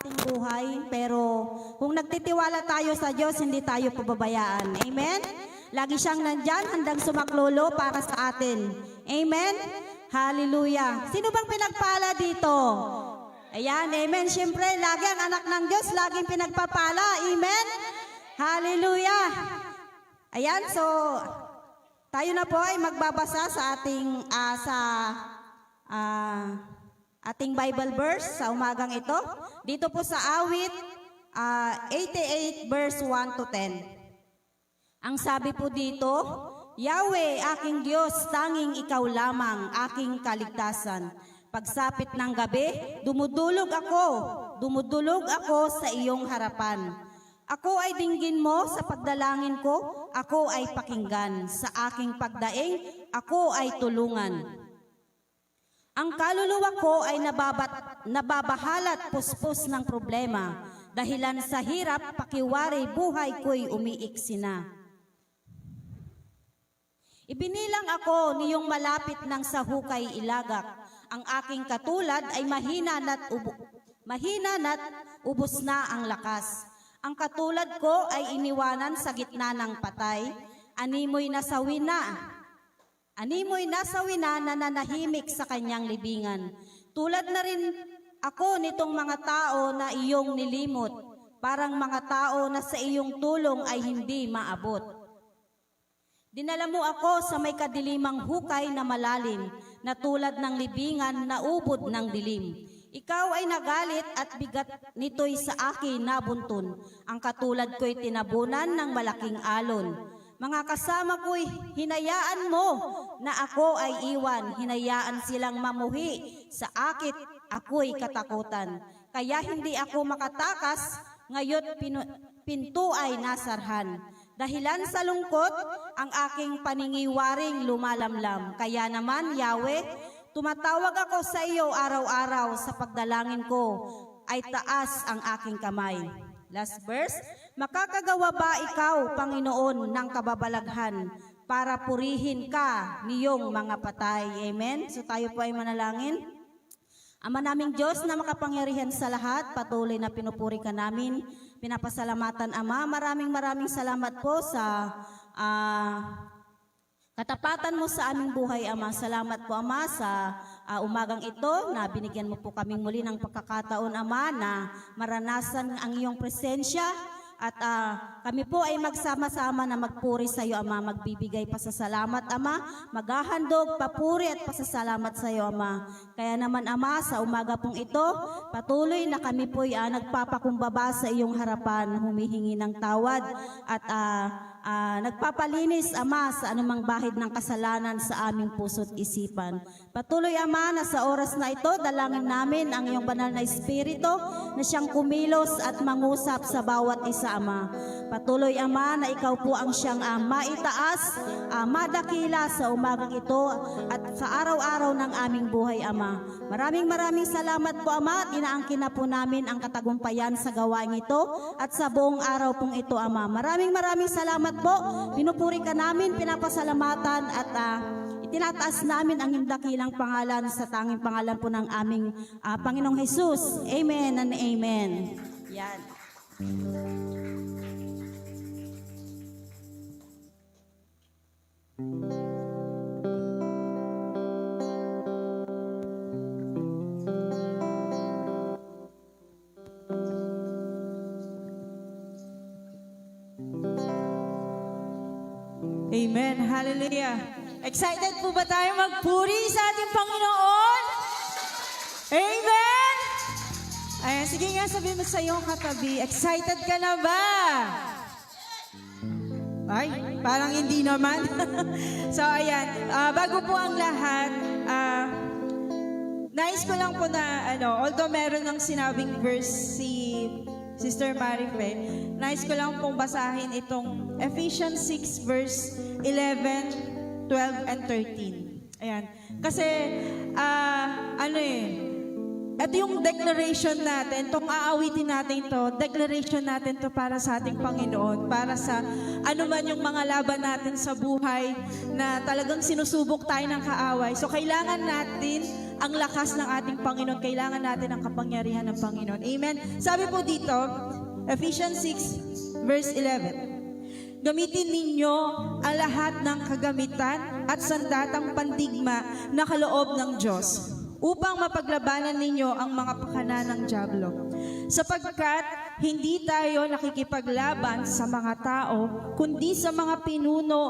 ating buhay, pero kung nagtitiwala tayo sa Diyos, hindi tayo pababayaan. Amen? Lagi siyang nandyan, handang sumaklolo para sa atin. Amen? Hallelujah. Sino bang pinagpala dito? Ayan, amen. Siyempre, lagi ang anak ng Diyos, laging pinagpapala. Amen? Hallelujah. Ayan, so tayo na po ay magbabasa sa ating Bible verse sa umagang ito. Dito po sa awit 88 verse 1 to 10. Ang sabi po dito, Yahweh, aking Diyos, tanging ikaw lamang, aking kaligtasan. Pagsapit ng gabi, dumudulog ako sa iyong harapan. Ako ay dinggin mo sa pagdalangin ko, ako ay pakinggan. Sa aking pagdaing, ako ay tulungan. Ang kaluluwa ko ay nababahalat puspos ng problema. Dahilan sa hirap, pakiwari, buhay ko'y umiiksi na. Ibinilang ako niyong malapit ng sa hukay ilagak. Ang aking katulad ay mahina na't ubos na ang lakas. Ang katulad ko ay iniwanan sa gitna ng patay. Animoy nasawi na nananahimik sa kanyang libingan. Tulad na rin ako nitong mga tao na iyong nilimot, parang mga tao na sa iyong tulong ay hindi maabot. Dinala mo ako sa may kadilimang hukay na malalim, na tulad ng libingan na ubod ng dilim. Ikaw ay nagalit at bigat nito'y sa akin nabuntun. Ang katulad ko'y tinabunan ng malaking alon. Mga kasama ko'y hinayaan mo na ako ay iwan. Hinayaan silang mamuhi sa akit, ako'y katakutan. Kaya hindi ako makatakas, ngayon pinto ay nasarhan. Dahilan sa lungkot, ang aking paningiwaring lumalamlam. Kaya naman, Yahweh, tumatawag ako sa iyo araw-araw, sa pagdalangin ko ay taas ang aking kamay. Last verse, makakagawa ba ikaw, Panginoon, ng kababalaghan para purihin ka niyong mga patay? Amen? So tayo po ay manalangin. Ama naming Diyos na makapangyarihan sa lahat, patuloy na pinupuri ka namin, pinapasalamatan Ama. Maraming salamat po sa katapatan mo sa aming buhay, Ama. Salamat po, Ama, sa umagang ito na binigyan mo po kaming muli ng pagkakataon, Ama, na maranasan ang iyong presensya. At kami po ay magsama-sama na magpuri sa iyo, Ama, magbibigay pasasalamat, Ama, maghahandog, papuri at pasasalamat sa iyo, Ama. Kaya naman, Ama, sa umaga pong ito, patuloy na kami po ay nagpapakumbaba sa iyong harapan, humihingi ng tawad at nagpapalinis, Ama, sa anumang bahid ng kasalanan sa aming puso't isipan. Patuloy, Ama, na sa oras na ito, dalangin namin ang iyong banal na Espiritu na siyang kumilos at mangusap sa bawat isa, Ama. Patuloy, Ama, na ikaw po ang siyang maitaas, madakila sa umagang ito at sa araw-araw ng aming buhay, Ama. Maraming salamat po, Ama, at inaangkin na po namin ang katagumpayan sa gawain ito at sa buong araw pong ito, Ama. Maraming salamat po. Pinupuri ka namin, pinapasalamatan at itinataas namin ang dakilang pangalan sa tanging pangalan po ng aming Panginoong Jesus. Amen and amen. Yan. Amen. Hallelujah. Excited po ba tayo magpuri sa ating Panginoon? Amen! Ayan, sige nga sabihin mo sa iyong katabi, excited ka na ba? Ay, parang hindi naman. So, ayan, bago po ang lahat, nais ko lang po na, although meron ng sinabing verse si Sister Marife, nais ko lang pong basahin itong Ephesians 6 verse 11, 12, and 13. Ayan. Kasi, Ito yung declaration natin, itong aawitin natin to, declaration natin to para sa ating Panginoon, para sa ano man yung mga laban natin sa buhay na talagang sinusubok tayo ng kaaway. So kailangan natin ang lakas ng ating Panginoon, kailangan natin ang kapangyarihan ng Panginoon. Amen? Sabi po dito, Ephesians 6 verse 11, gamitin ninyo ang lahat ng kagamitan at sandatang pandigma na kaloob ng Diyos upang mapaglabanan ninyo ang mga pakana ng dyablo. Sapagkat hindi tayo nakikipaglaban sa mga tao, kundi sa mga pinuno,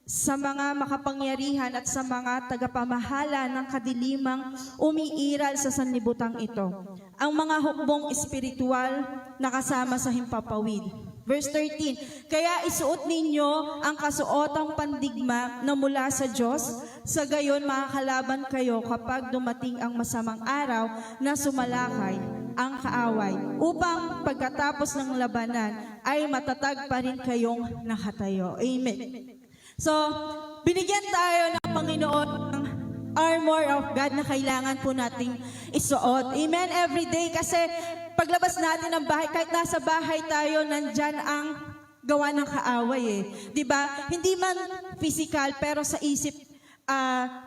sa mga makapangyarihan at sa mga tagapamahala ng kadilimang umiiral sa sanlibutan ito, ang mga hukbong espiritual na kasama sa himpapawid. Verse 13, kaya isuot ninyo ang kasuotang pandigma na mula sa Diyos, sa gayon makakalaban kayo kapag dumating ang masamang araw na sumalakay ang kaaway, upang pagkatapos ng labanan ay matatag pa rin kayong nakatayo. Amen. So, binigyan tayo ng Panginoon ng armor of God na kailangan po nating isuot. Amen? Every day kasi paglabas natin ng bahay, kahit nasa bahay tayo, nandyan ang gawa ng kaaway eh. 'Di ba? Hindi man physical pero sa isip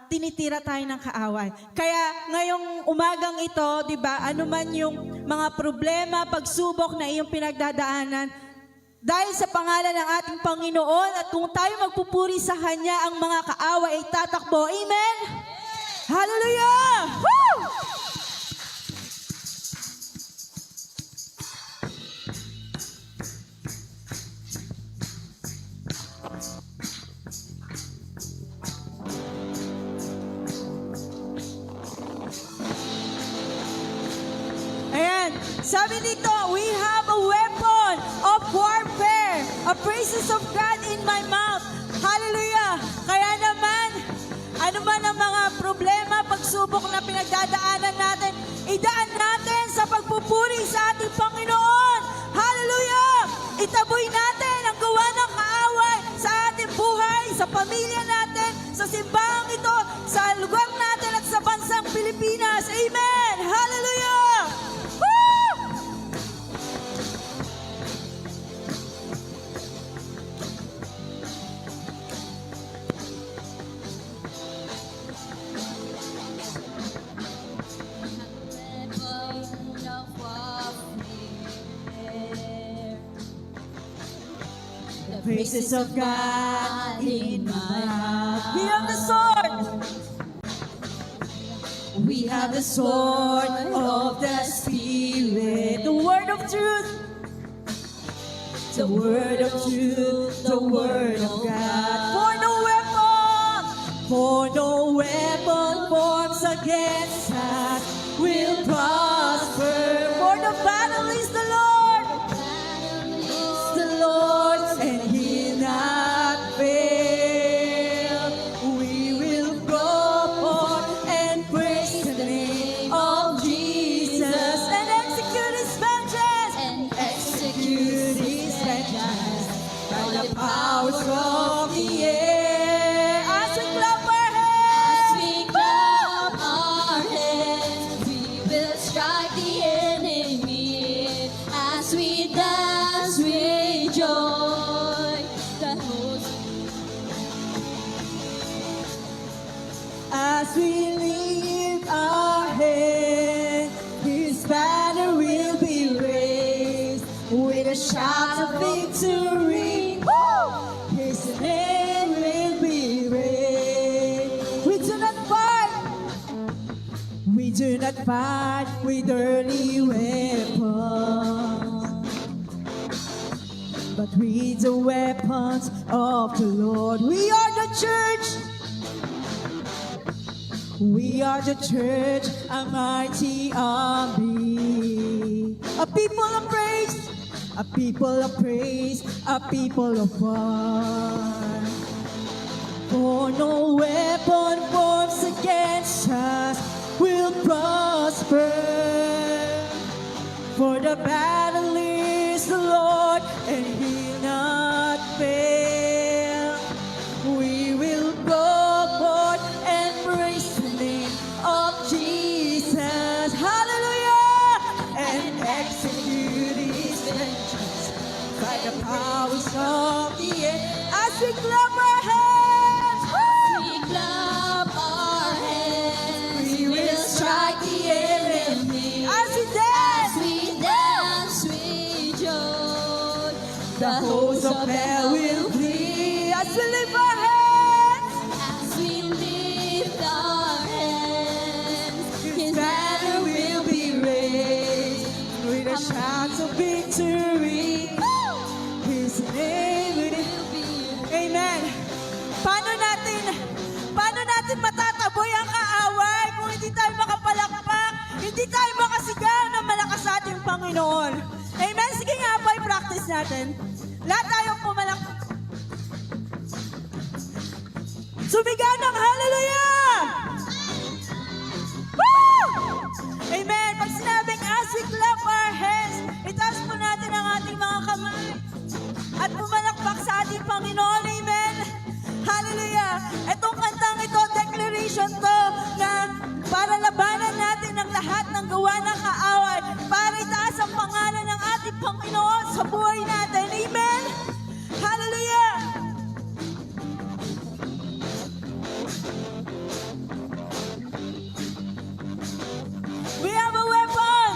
tinitira tayo ng kaaway. Kaya ngayong umagang ito, 'di ba? Ano man yung mga problema, pagsubok na iyong pinagdadaanan, dahil sa pangalan ng ating Panginoon at kung tayo magpupuri sa Kanya, ang mga kaaway ay tatakbo. Amen? Hallelujah! Woo! Ayan, sabi dito, we have a weapon of warfare, a praises of God in my mouth. Hallelujah! Kaya naman, ano man ang mga problema, pagsubok na pinagdadaanan natin, idaan natin sa pagpupuri sa ating Panginoon. Hallelujah! Itaboy natin ang gawa ng kaaway sa ating buhay, sa pamilya natin, sa simbahang ito, sa lugar natin at sa bansang Pilipinas. Amen! Hallelujah! Woo! The Praises of God in my heart. We have the sword. We have the sword of the Spirit. The word of truth. The word of truth. The word of God. For no weapon forms against us will prosper. For the battle is the Lord. The Lord, and He'll not fail. We will go forth and praise the name of Jesus and execute His vengeance. By the powers of the air. As we clap our hands, we will strike the enemy. As we dance with joy, the host as we lift our hands, His banner will be raised with a shout of victory. Woo! His name will be raised. We do not fight with earthly weapons, but with the weapons of the Lord. We are the church. We are the church, a mighty army, a people of praise, a people of praise, a people of war. For no weapon forms against us will prosper. For the battle is the Lord, and He'll not fail. We will go forth and praise the name of Jesus. vengeance by the powers of the air. As we clap our hands, We clap our hands. we will strike the enemy. As we dance, We dance with joy. the hosts of hell will flee. As we lift our hands, As we lift our hands, His banner will be raised with a shout of victory. His name will be Amen. Paano natin matataboy ang kaaway kung hindi tayo makapalakpak, hindi tayo makasigaw ng malakas sa ating Panginoon. Amen. Sige nga po, i-practice natin. Lahat tayo pumalak. Sumigaw ng hallelujah! Woo! Amen. Pag sinabing as we clap our hands, itaas po natin ang ating mga kamay at pumalakpak sa ating Panginoon. Amen. Hallelujah. Itong kantang ito, declaration to, na para labanan natin ang lahat ng gawa ng kaaway, para itaas ang pangalan ng ating Panginoon sa buhay natin. Amen. Hallelujah. We have a weapon.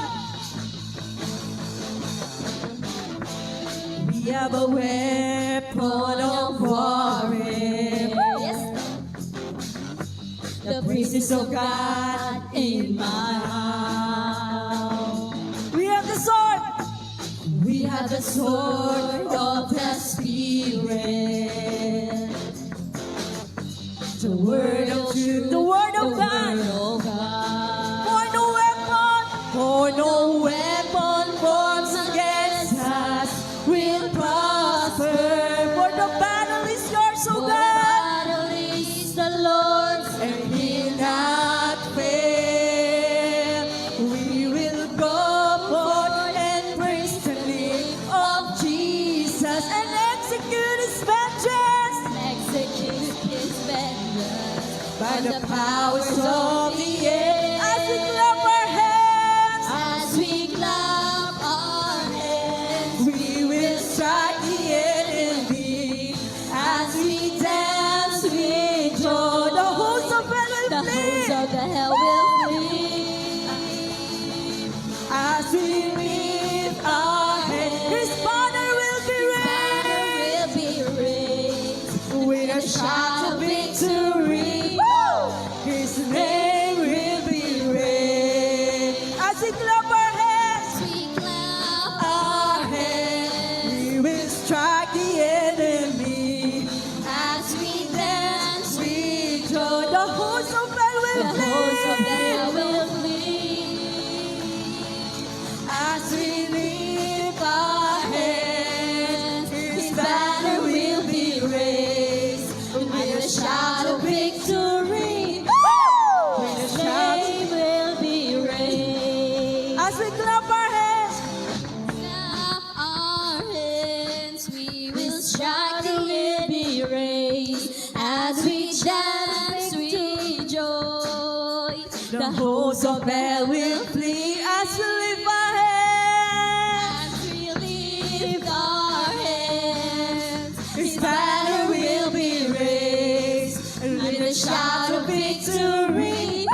We have a weapon of warfare. Yes. The praises of God in my house. We have the sword. We have the sword of the Spirit. The word of truth. The word of God. For no weapon. For no weapon forms against us will prosper. For the battle is yours, O For the God. battle is the Lord's. And He'll not fail. We will go forth and praise the name of Jesus and execute His vengeance Execute His vengeance. by the powers of the air. As we clap our hands, As we clap our hands, we will strike the enemy. As we dance with joy, the hosts of heaven the will hosts flee. of the hell will flee. As we lift our hands, His banner will be Banner raised will be raised. with a shout of victory. His name will be raised. As we clap our hands, As we clap our hands, we will strike the enemy. as we dance, We joy, the hosts of hell the will hosts of the hell flee. will flee. As we lift our hands, His banner will be raised with a shout of victory. With a His shout. name will be raised. As we clap our hands, Clap our hands, we will strike the enemy raised. As we dance with joy, the hosts of hell will flee. As we lift our hands, as we lift our hands, His banner will be raised with a shout of victory.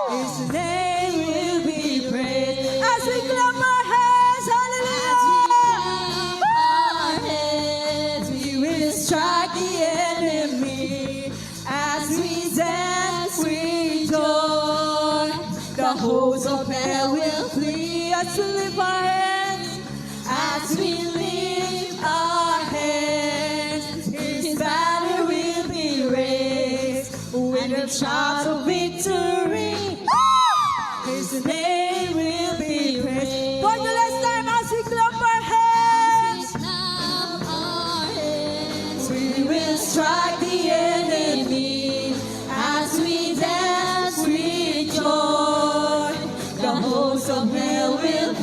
His name will be praised. As we clap our hands, As we hallelujah. clap our hands, We will strike the enemy as we dance with joy. The hosts of hell will flee as we lift our hands. As we lift our hands, His banner will be raised with a shout of victory. His name will be praised. For the last time, as we clap our hands. clap our hands, We will strike the enemy as we dance with joy. The hosts of hell will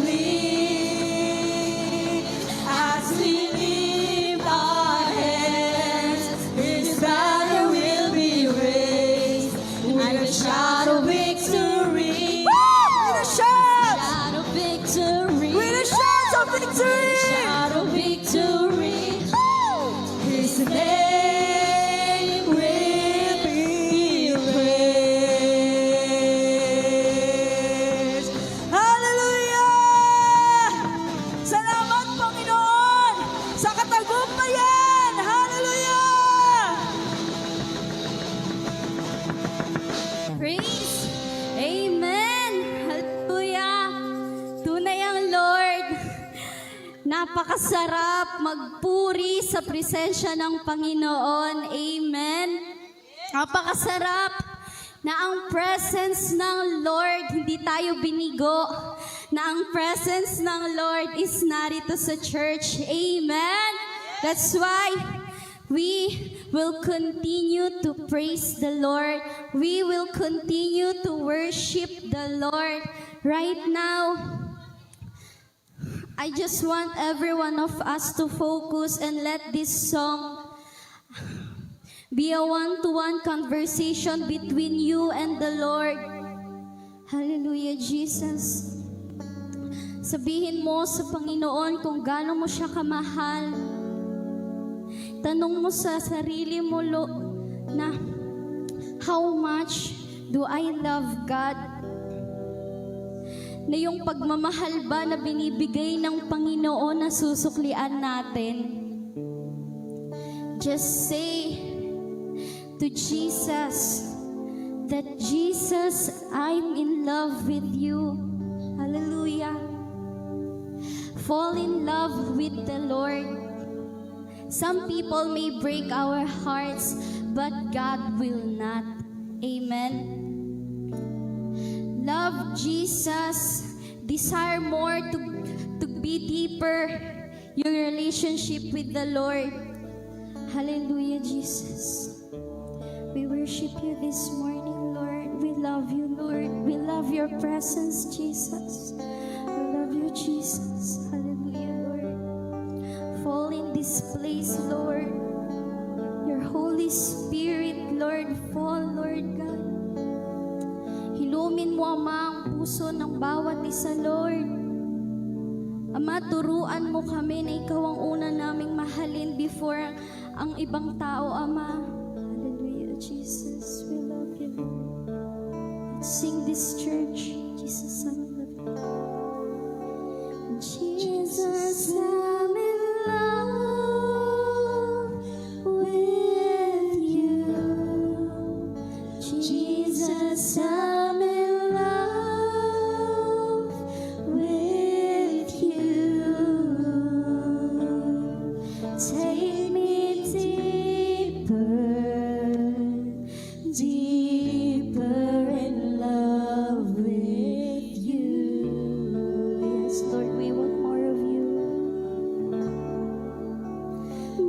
flee as we lift our hands. His banner will be raised with a shout of victory. With a shout! shout of victory. With a shout of victory! Amen! Hallelujah! Tunay ang Lord. Napakasarap magpuri sa presensya ng Panginoon. Amen! Napakasarap na ang presence ng Lord, hindi tayo binigo, na ang presence ng Lord is narito sa church. Amen! That's why we will continue to praise the Lord. We will continue to worship the Lord. Right now, I just want every one of us to focus and let this song be a one-to-one conversation between you and the Lord. Hallelujah, Jesus. Sabihin mo sa Panginoon kung gaano mo siya kamahal. Tanong mo sa sarili mo na how much do I love God? Na yung pagmamahal ba na binibigay ng Panginoon na susuklian natin? Just say to Jesus that Jesus, I'm in love with you. Hallelujah. Fall in love with the Lord. Some people may break our hearts, but God will not. Amen. Love Jesus. Desire more to be deeper your relationship with the Lord. Hallelujah, Jesus. We worship you this morning, Lord. We love you, Lord. We love your presence, Jesus. We love you, Jesus. Hallelujah, Lord. Fall in this place, Lord. Your Holy Spirit, Lord, fall, Lord God. Hilumin mo, Ama, ang puso ng bawat isa, Lord. Ama, turuan mo kami na ikaw ang una naming mahalin before ang ibang tao, Ama. Hallelujah, Jesus. We love you, Lord. Let's sing this church. Jesus, I love you. Jesus, I'm in love with you. Jesus, I'm in love with you. Take me deeper in love with you. Yes, Lord, we want more of you.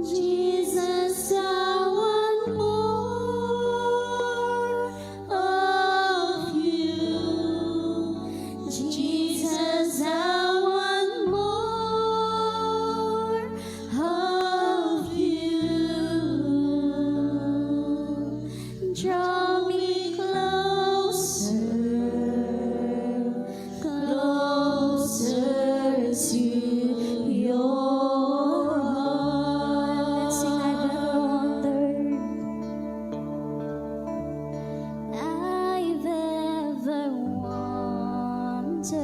Jesus, I want more of you. Jesus, I want more of you. Draw me closer to your heart. Let's sing I've ever wondered. I've ever wondered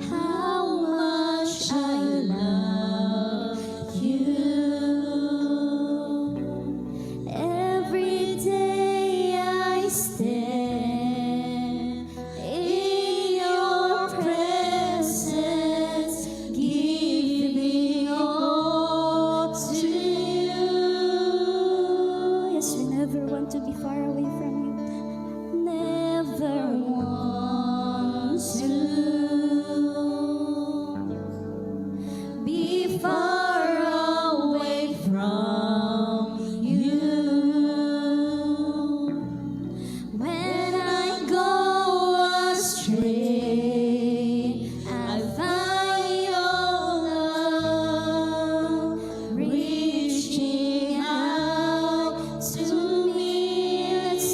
how much I love you. Every day I stand in your presence, giving all to you. Yes, we never want to be far away from you. Never want to be far away from you. When I go astray, I find your love reaching out to me. Let's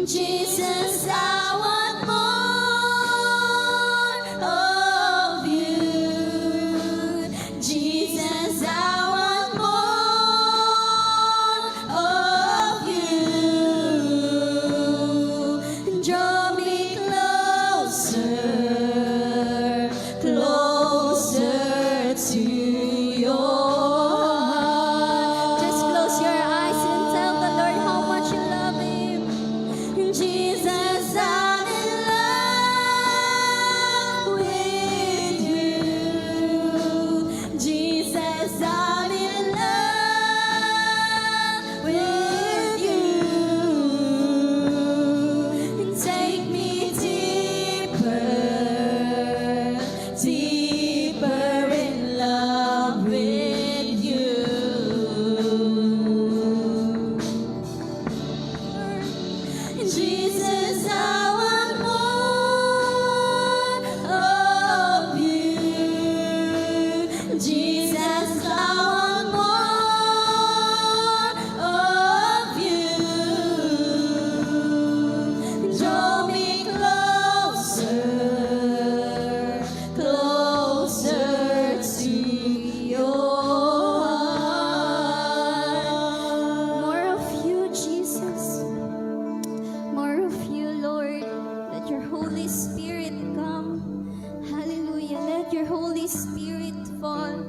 Jesus, I want more of you. Jesus, I want more of you. Draw me closer, closer to your heart. Just close your eyes and tell the Lord how much you love Him. Jesus, I'm in love with you. Jesus, I'm in love with you. Take me deeper, deeper in love with you. Jesus, I want more of you. Jesus, I want more of you. Draw me closer, closer to your heart. More of you, Jesus. More of you, Lord. Let your Holy Spirit come. Hallelujah. Let your Holy Spirit fall.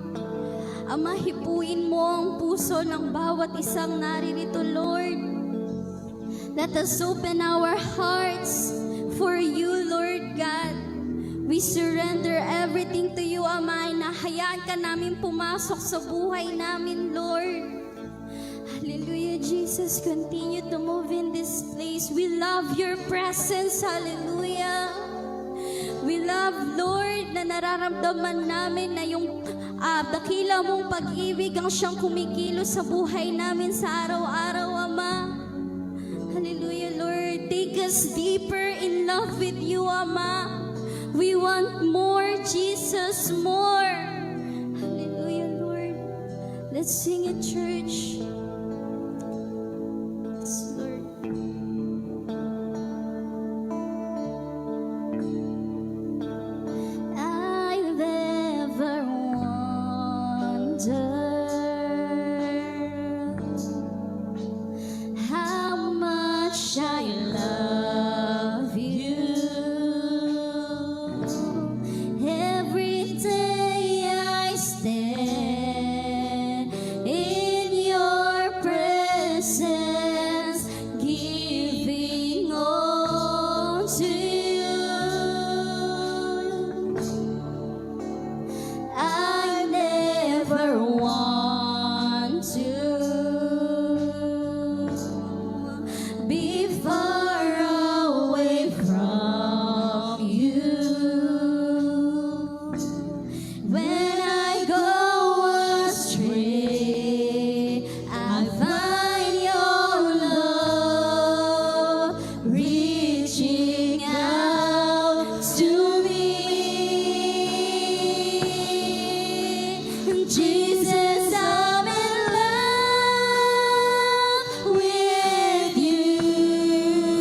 Ama, hipuin mo ang puso ng bawat isang naririto, Lord. Let us open our hearts for you, Lord God. We surrender everything to you, Ama. Hayaan ka namin pumasok sa buhay namin, Lord. Hallelujah, Jesus. Continue to move in this place. We love your presence. Hallelujah. We love, Lord, na nararamdaman namin na yung dakila mong pag-ibig ang siyang kumikilos sa buhay namin sa araw-araw, Ama. Hallelujah, Lord. Take us deeper in love with you, Ama. We want more, Jesus, more. Hallelujah, Lord. Let's sing it, church. Yes, Lord. I've ever wondered how much I love you. Every day I stand in your presence, giving all to you. I never want to be far away from you. When I go astray, I find your love reaching out to me. Jesus, I'm in love with you.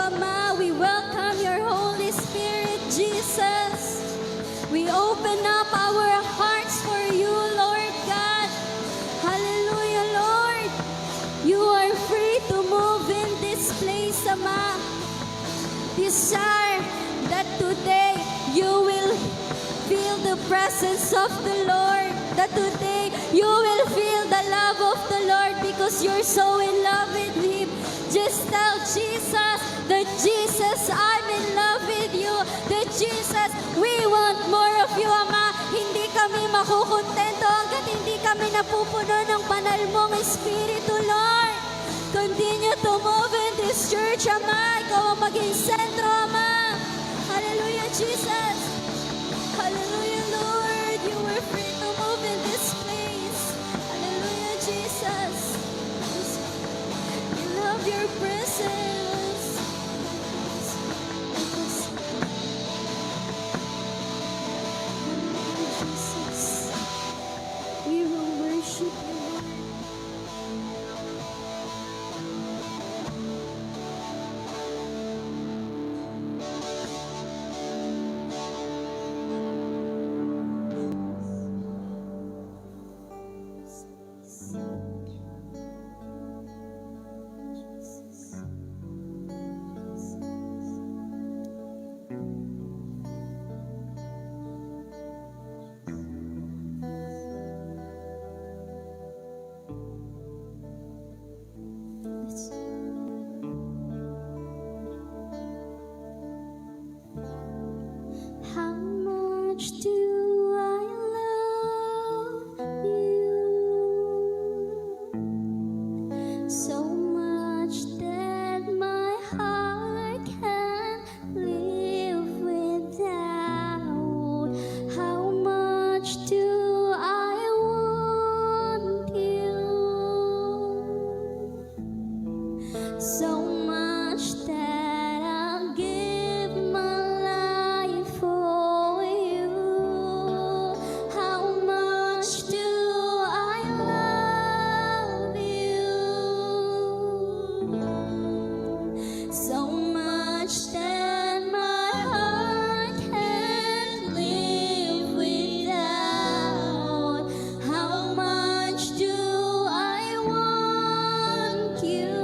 Ama. We welcome your Holy Spirit, Jesus. We open up our hearts for you, Lord God. Hallelujah, Lord. You are free to move in this place, Ama. Desire that today you will feel the presence of the Lord. That today you will feel the love of the Lord because you're so in love with Him. Just tell Jesus that Jesus, I'm in love with you. That Jesus, we want more of you, Ama. Hindi kami makukontento hanggat hindi kami napupuno ng banal mong Espiritu, Lord. Continue to move in this church, Ama. Ikaw ang maging sentro, Ama. Hallelujah, Jesus. Hallelujah, Lord. You were free to move in this place. Hallelujah, Jesus. We love your presence. Hallelujah, Jesus. We will worship you, Lord. How much do I love you? So much that my heart can't live without. How much do I want you? So much that I'll give my life for you. How much do I love you? So much that my heart can't live without. How much do I want you?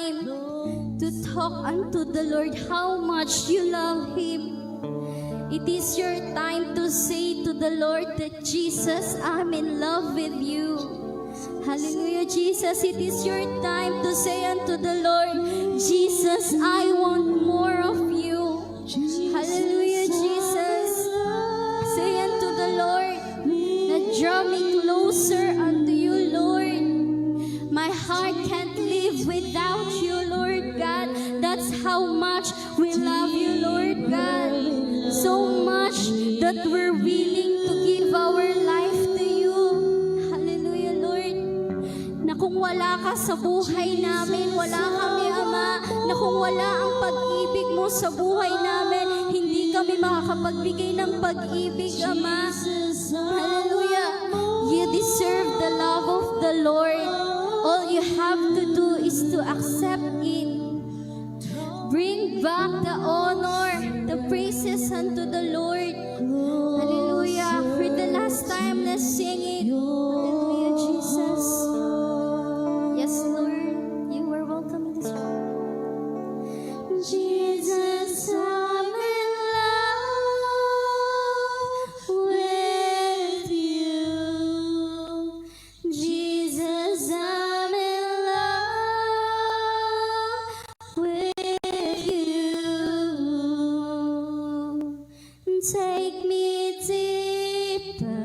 time to talk unto the Lord how much you love Him. It is your time to say to the Lord that, Jesus, I'm in love with you. Hallelujah, Jesus. It is your time to say unto the Lord, Jesus, I want more of you. Hallelujah, Jesus. Say unto the Lord, that draw me closer unto you, Lord. My heart can't live without you, Lord God. That's how much we love you, Lord God. So much that we're willing to give our life to you. Hallelujah, Lord. Na kung wala ka sa buhay namin, wala kami, Ama. Na kung wala ang pag-ibig mo sa buhay namin, hindi kami makakapagbigay ng pag-ibig, Ama. Hallelujah. You deserve the love of the Lord. All you have to do is to accept it. Bring back the honor, the praises unto the Lord. Hallelujah. For the last time, let's sing it. Hallelujah, Jesus. Yes, Lord. You are welcome in this room. Jesus, I'm in love with you. Jesus, I'm in love with you. Take me deeper,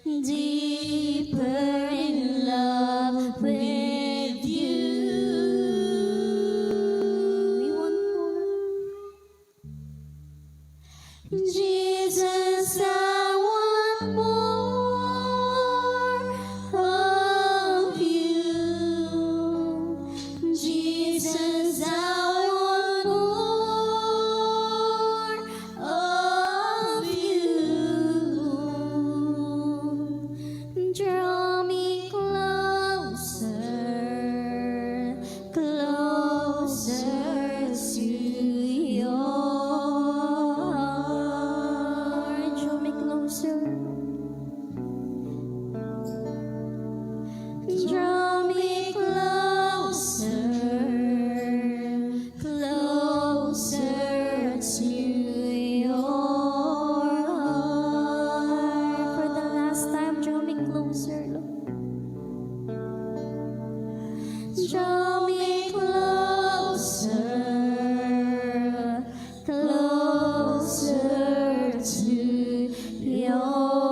deeper in love with you. We want more. Jesus, I want more of you. Jesus, I want more of you. Draw me closer, closer to your heart. Draw me closer. Draw me closer, closer to your heart. For the last time, draw me closer, Lord. Draw me closer, closer to your heart.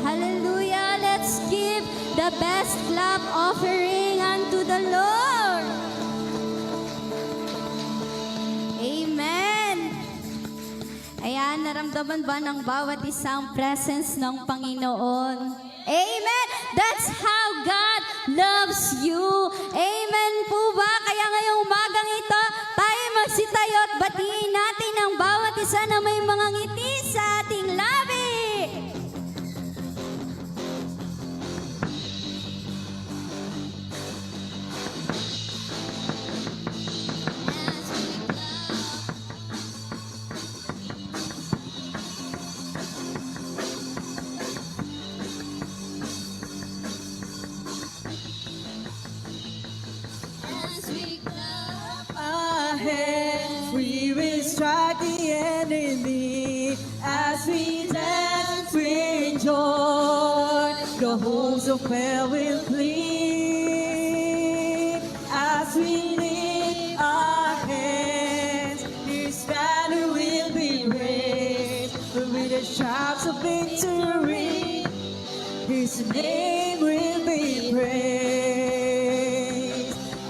Hallelujah. Let's give the best clap offering unto the Lord. Amen. Ayan, naramdaman ba ng bawat isang presence ng Panginoon? Amen. That's how God loves you. Amen po ba? Kaya ngayong umagang ito, tayo magsitayo at batiin natin ang bawat isa na may mga ngiti sa ating labi. Our hands, we will strike the enemy as we dance with joy. The hosts of hell will flee as we lift our hands. His banner will be raised with the shouts of victory. His name will be praised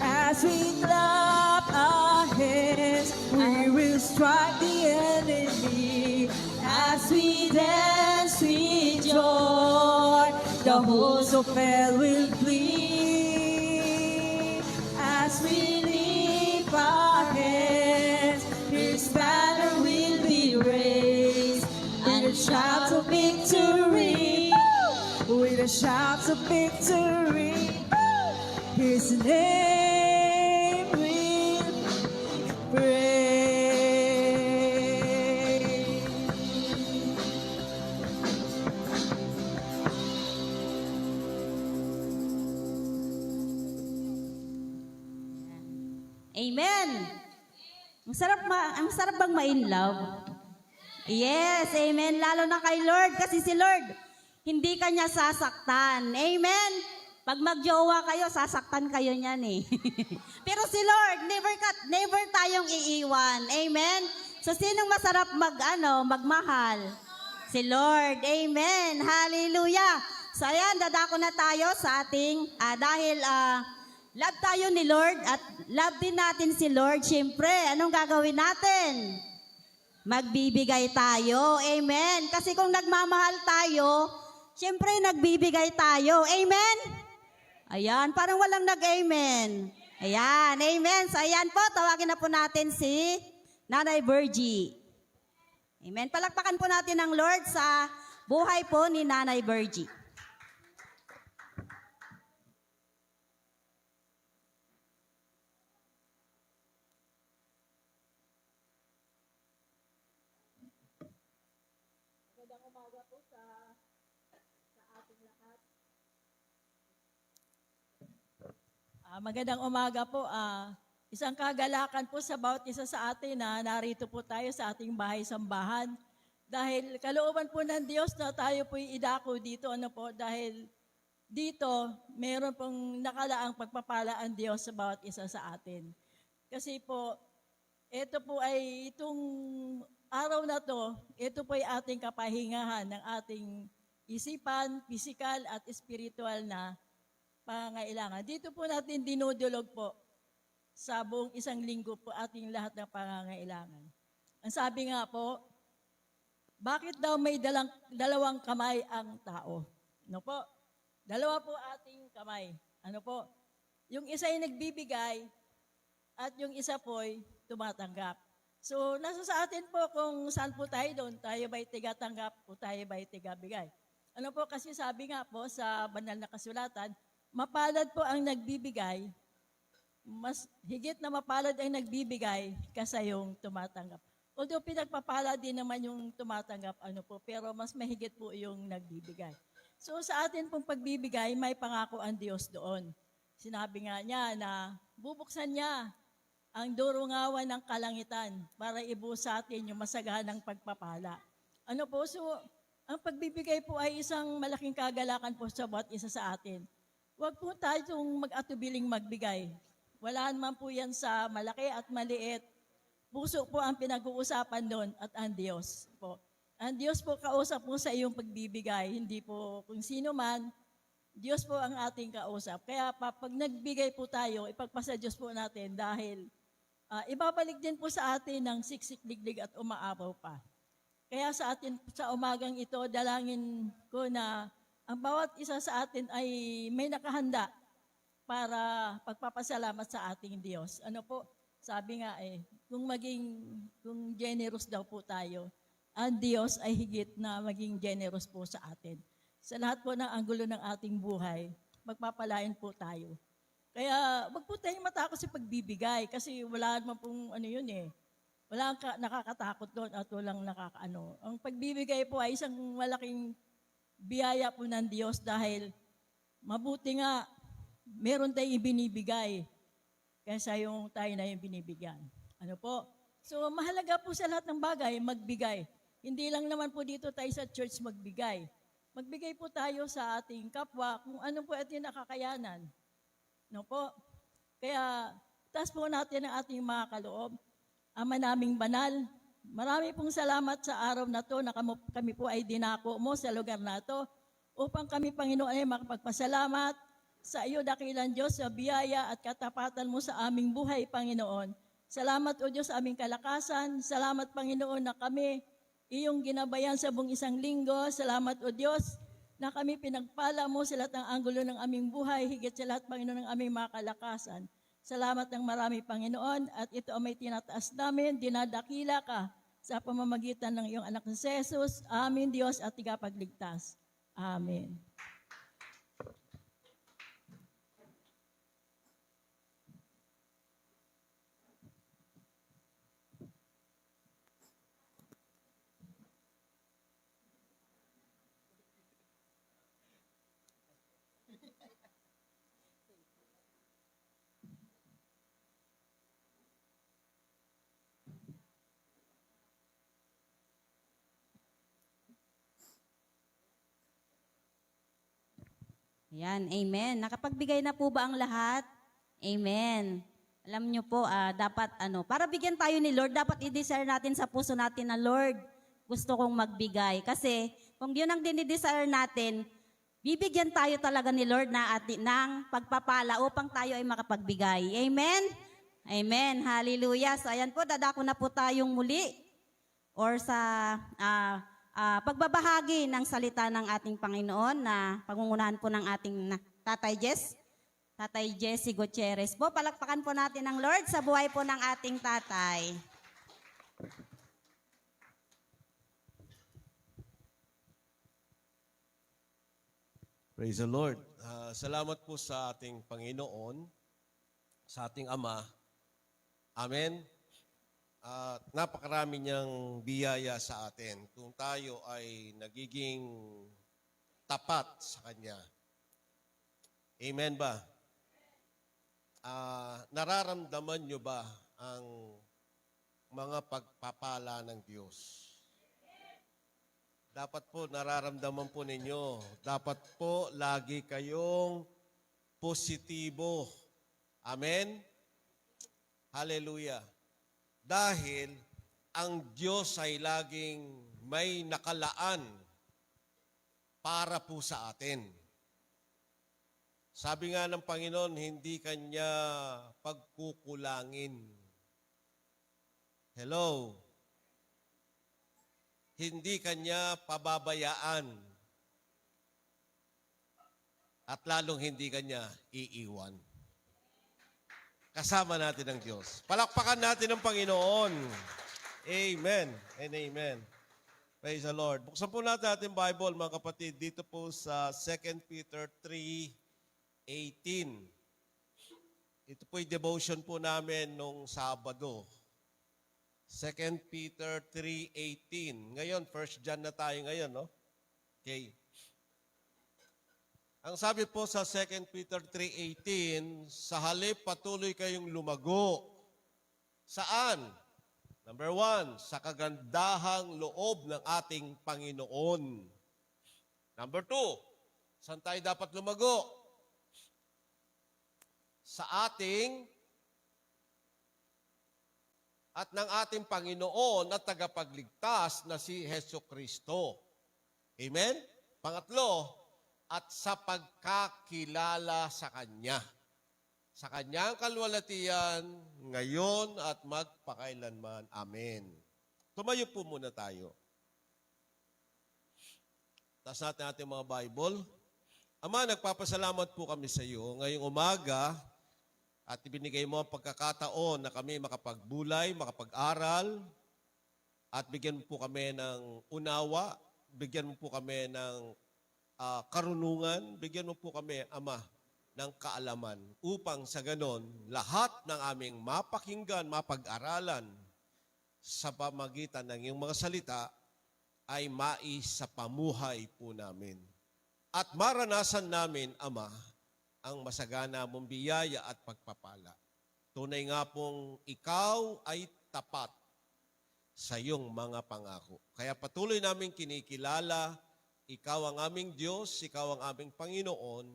as we clap our hands. We will strike the enemy as we dance with joy. The hosts of hell will flee as we lift our hands. His banner will be raised with the shouts of victory. With the shouts of victory, His name will praise. Amen. Ang sarap bang ma-in love? Yes, amen. Lalo na kay Lord kasi si Lord, hindi kanya sasaktan. Amen. Pag magjowa kayo, sasaktan kayo niyan eh. Pero si Lord, never tayong iiwan. Amen. So sinong masarap magmahal? Si Lord. Amen. Hallelujah. So ayan, dadako na tayo sa ating, love tayo ni Lord at love din natin si Lord. Siyempre, anong gagawin natin? Magbibigay tayo. Amen. Kasi kung nagmamahal tayo, siyempre nagbibigay tayo. Amen? Ayan, parang walang nag-amen. Ayan, amen. So ayan po, tawagin na po natin si Nanay Virgie. Amen. Palakpakan po natin ang Lord sa buhay po ni Nanay Virgie. Magandang umaga po. Isang kagalakan po sa bawat isa sa atin na narito po tayo sa ating bahay-sambahan. Dahil kalooban po ng Diyos na tayo po'y idako dito. Dahil dito, meron pong nakalaang pagpapala ang Diyos sa bawat isa sa atin. Kasi po, itong araw na to, ito po ay ating kapahingahan ng ating isipan, pisikal at espiritual na pangangailangan. Dito po natin dinudulog po sa buong isang linggo po ating lahat ng pangangailangan. Ang sabi nga po, bakit daw may dalawang kamay ang tao? Po? Dalawa po ating kamay. Po? Yung isa ay nagbibigay at yung isa po ay tumatanggap. So, nasa sa atin po kung saan po tayo doon. Tayo ba'y tigatanggap o tayo ba'y tigabigay? Po? Kasi sabi nga po sa banal na kasulatan, mapalad po ang nagbibigay, mas higit na mapalad ang nagbibigay kaysa yung tumatanggap. Although pinagpapalad din naman yung tumatanggap, pero mas mahigit po yung nagbibigay. So sa atin pong pagbibigay, may pangako ang Diyos doon. Sinabi nga niya na bubuksan niya ang durungawan ng kalangitan para ibuhos sa atin yung masaganang pagpapala. So ang pagbibigay po ay isang malaking kagalakan po sa bawat isa sa atin. Huwag po tayong mag-atubiling magbigay. Wala naman po yan sa malaki at maliit. Puso po ang pinag-uusapan doon at ang Diyos po. Ang Diyos po kausap po sa iyong pagbibigay. Hindi po kung sino man, Diyos po ang ating kausap. Kaya pag nagbigay po tayo, ipagpasa Diyos po natin dahil ibabalik din po sa atin ng siksik, liglig at umaapaw pa. Kaya sa atin sa umagang ito, dalangin ko na ang bawat isa sa atin ay may nakahanda para pagpapasalamat sa ating Diyos. Sabi nga kung generous daw po tayo, ang Diyos ay higit na maging generous po sa atin. Sa lahat po ng anggulo ng ating buhay, magpapalain po tayo. Kaya wag po tayong matakot sa pagbibigay kasi wala naman pong Wala nakakatakot doon at walang nakakaano. Ang pagbibigay po ay isang malaking biyaya po ng Diyos dahil mabuti nga meron tayong ibinibigay kaysa yung tayo na yung binibigyan. So mahalaga po sa lahat ng bagay, magbigay. Hindi lang naman po dito tayo sa church magbigay. Magbigay po tayo sa ating kapwa kung ano po ating nakakayanan. Kaya taas po natin ang ating mga kaloob. Ama naming banal, marami pong salamat sa araw na to na kami po ay dinako mo sa lugar na to upang kami, Panginoon, ay makapagpasalamat sa iyo, dakilang Diyos, sa biyaya at katapatan mo sa aming buhay, Panginoon. Salamat, O Diyos, sa aming kalakasan. Salamat, Panginoon, na kami iyong ginabayan sa buong isang linggo. Salamat, O Diyos, na kami pinagpala mo sa lahat ng anggulo ng aming buhay, higit sa lahat, Panginoon, ng aming mga kalakasan. Salamat ng marami, Panginoon, at ito ang may tinataas namin, dinadakila ka sa pamamagitan ng iyong anak na si Jesus, aming Diyos at tigapagligtas. Amen. Ayan, amen. Nakapagbigay na po ba ang lahat? Amen. Alam nyo po, dapat para bigyan tayo ni Lord, dapat i-desire natin sa puso natin na, Lord, gusto kong magbigay. Kasi kung yun ang dinidesire natin, bibigyan tayo talaga ni Lord ng pagpapala upang tayo ay makapagbigay. Amen? Amen. Hallelujah. So ayan po, dadako na po tayong muli or sa pagbabahagi ng salita ng ating Panginoon na pangungunahan po ng ating Tatay Jesse Gutierrez po. Palakpakan po natin ang Lord sa buhay po ng ating tatay. Praise the Lord. Salamat po sa ating Panginoon, sa ating Ama. Amen. Napakarami niyang biyaya sa atin kung tayo ay nagiging tapat sa Kanya. Amen ba? Nararamdaman niyo ba ang mga pagpapala ng Diyos? Dapat po nararamdaman po ninyo. Dapat po lagi kayong positibo. Amen? Hallelujah. Dahil ang Diyos ay laging may nakalaan para po sa atin. Sabi nga ng Panginoon, hindi Kanya pagkukulangin. Hello? Hindi Kanya pababayaan. At lalong hindi Kanya iiwan. Kasama natin ang Diyos. Palakpakan natin ang Panginoon. Amen and amen. Praise the Lord. Buksan po natin ating Bible, mga kapatid, dito po sa 2 Peter 3:18. Ito po'y devotion po namin nung Sabado. 2 Peter 3:18. Ngayon, 1 John na tayo ngayon, no? Okay. Ang sabi po sa 2 Peter 3:18, sa halip patuloy kayong lumago. Saan? Number 1, sa kagandahang loob ng ating Panginoon. Number 2, saan tayo dapat lumago? Sa ating at ng ating Panginoon at tagapagligtas na si Hesus Kristo. Amen? Pangatlo, at sa pagkakilala sa Kanya. Sa Kanyang kalwalatian, ngayon at magpakailanman. Amen. Tumayo po muna tayo. Taas natin ating mga Bible. Ama, nagpapasalamat po kami sa iyo ngayong umaga at ibinigay mo ang pagkakataon na kami makapagbulay, makapag-aral at bigyan mo po kami ng unawa, bigyan mo po kami ng karunungan, bigyan mo po kami, Ama, ng kaalaman upang sa ganon, lahat ng aming mapakinggan, mapag-aralan sa pamagitan ng iyong mga salita ay maisapamuhay po namin. At maranasan namin, Ama, ang masagana mong biyaya at pagpapala. Tunay nga pong ikaw ay tapat sa iyong mga pangako. Kaya patuloy namin kinikilala, ikaw ang aming Diyos, ikaw ang aming Panginoon,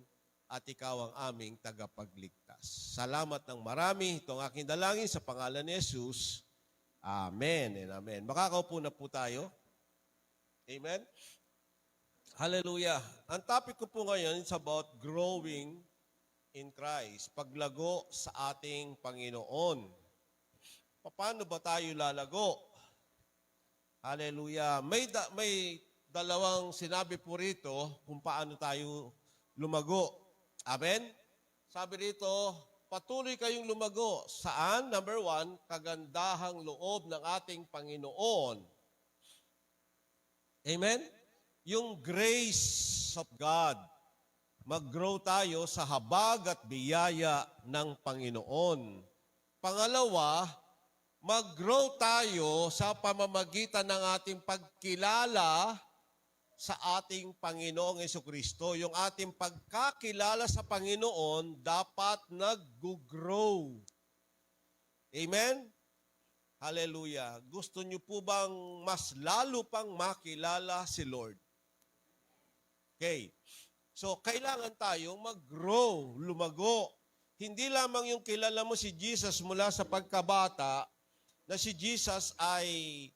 at ikaw ang aming tagapagligtas. Salamat ng marami. Itong aking dalangin sa pangalan ni Jesus. Amen and amen. Makakaupo na po tayo. Amen? Hallelujah. Ang topic ko po ngayon is about growing in Christ. Paglago sa ating Panginoon. Paano ba tayo lalago? Hallelujah. May dalawang sinabi po rito kung paano tayo lumago. Amen? Sabi rito, patuloy kayong lumago. Saan? Number 1, kagandahang loob ng ating Panginoon. Amen? Yung grace of God. Mag-grow tayo sa habag at biyaya ng Panginoon. Pangalawa, mag-grow tayo sa pamamagitan ng ating pagkilala sa ating Panginoong Jesucristo. Yung ating pagkakilala sa Panginoon dapat nag-grow. Amen? Hallelujah. Gusto niyo po bang mas lalo pang makilala si Lord? Okay. So, kailangan tayong mag-grow, lumago. Hindi lamang yung kilala mo si Jesus mula sa pagkabata, na si Jesus ay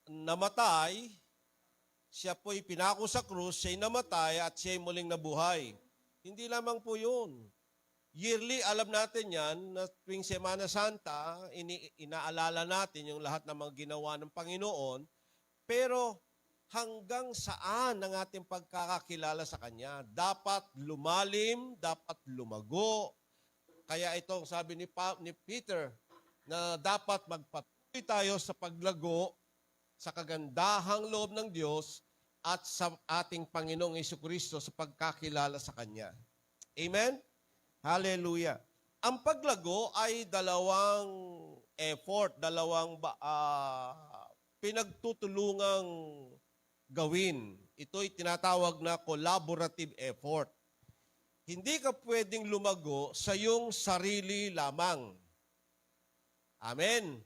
namatay, siya po'y pinako sa krus, siya'y namatay at siya'y muling nabuhay. Hindi lamang po yun. Yearly, alam natin yan, na tuwing Semana Santa, inaalala natin yung lahat ng mga ginawa ng Panginoon, pero hanggang saan ang ating pagkakakilala sa Kanya? Dapat lumalim, dapat lumago. Kaya itong sabi ni Peter, na dapat magpatuloy tayo sa paglago sa kagandahang loob ng Diyos at sa ating Panginoong Jesucristo sa pagkakilala sa Kanya. Amen? Hallelujah. Ang paglago ay dalawang effort, dalawang pinagtutulungang gawin. Ito'y tinatawag na collaborative effort. Hindi ka pwedeng lumago sa iyong sarili lamang. Amen.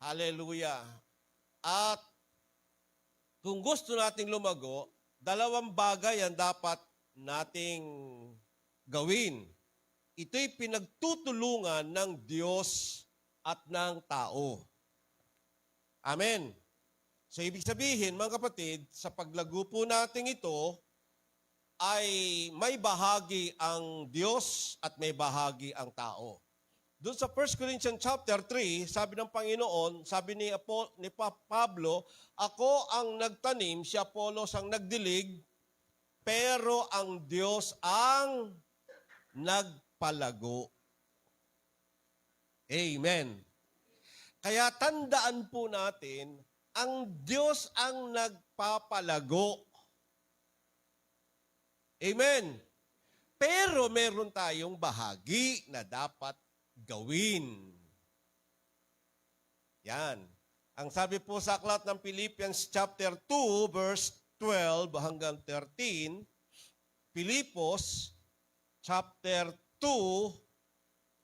Hallelujah. At kung gusto nating lumago, dalawang bagay ang dapat nating gawin. Ito'y pinagtutulungan ng Diyos at ng tao. Amen. So, ibig sabihin, mga kapatid, sa paglago po natin ito, ay may bahagi ang Diyos at may bahagi ang tao. Doon sa 1 Corinthians chapter 3, sabi ng Panginoon, sabi ni Pablo, ako ang nagtanim, si Apolos ang nagdilig, pero ang Diyos ang nagpalago. Amen. Kaya tandaan po natin, ang Diyos ang nagpapalago. Amen. Pero meron tayong bahagi na dapat gawin. Yan. Ang sabi po sa aklat ng Philippians chapter 2 verse 12 hanggang 13, Filipos chapter 2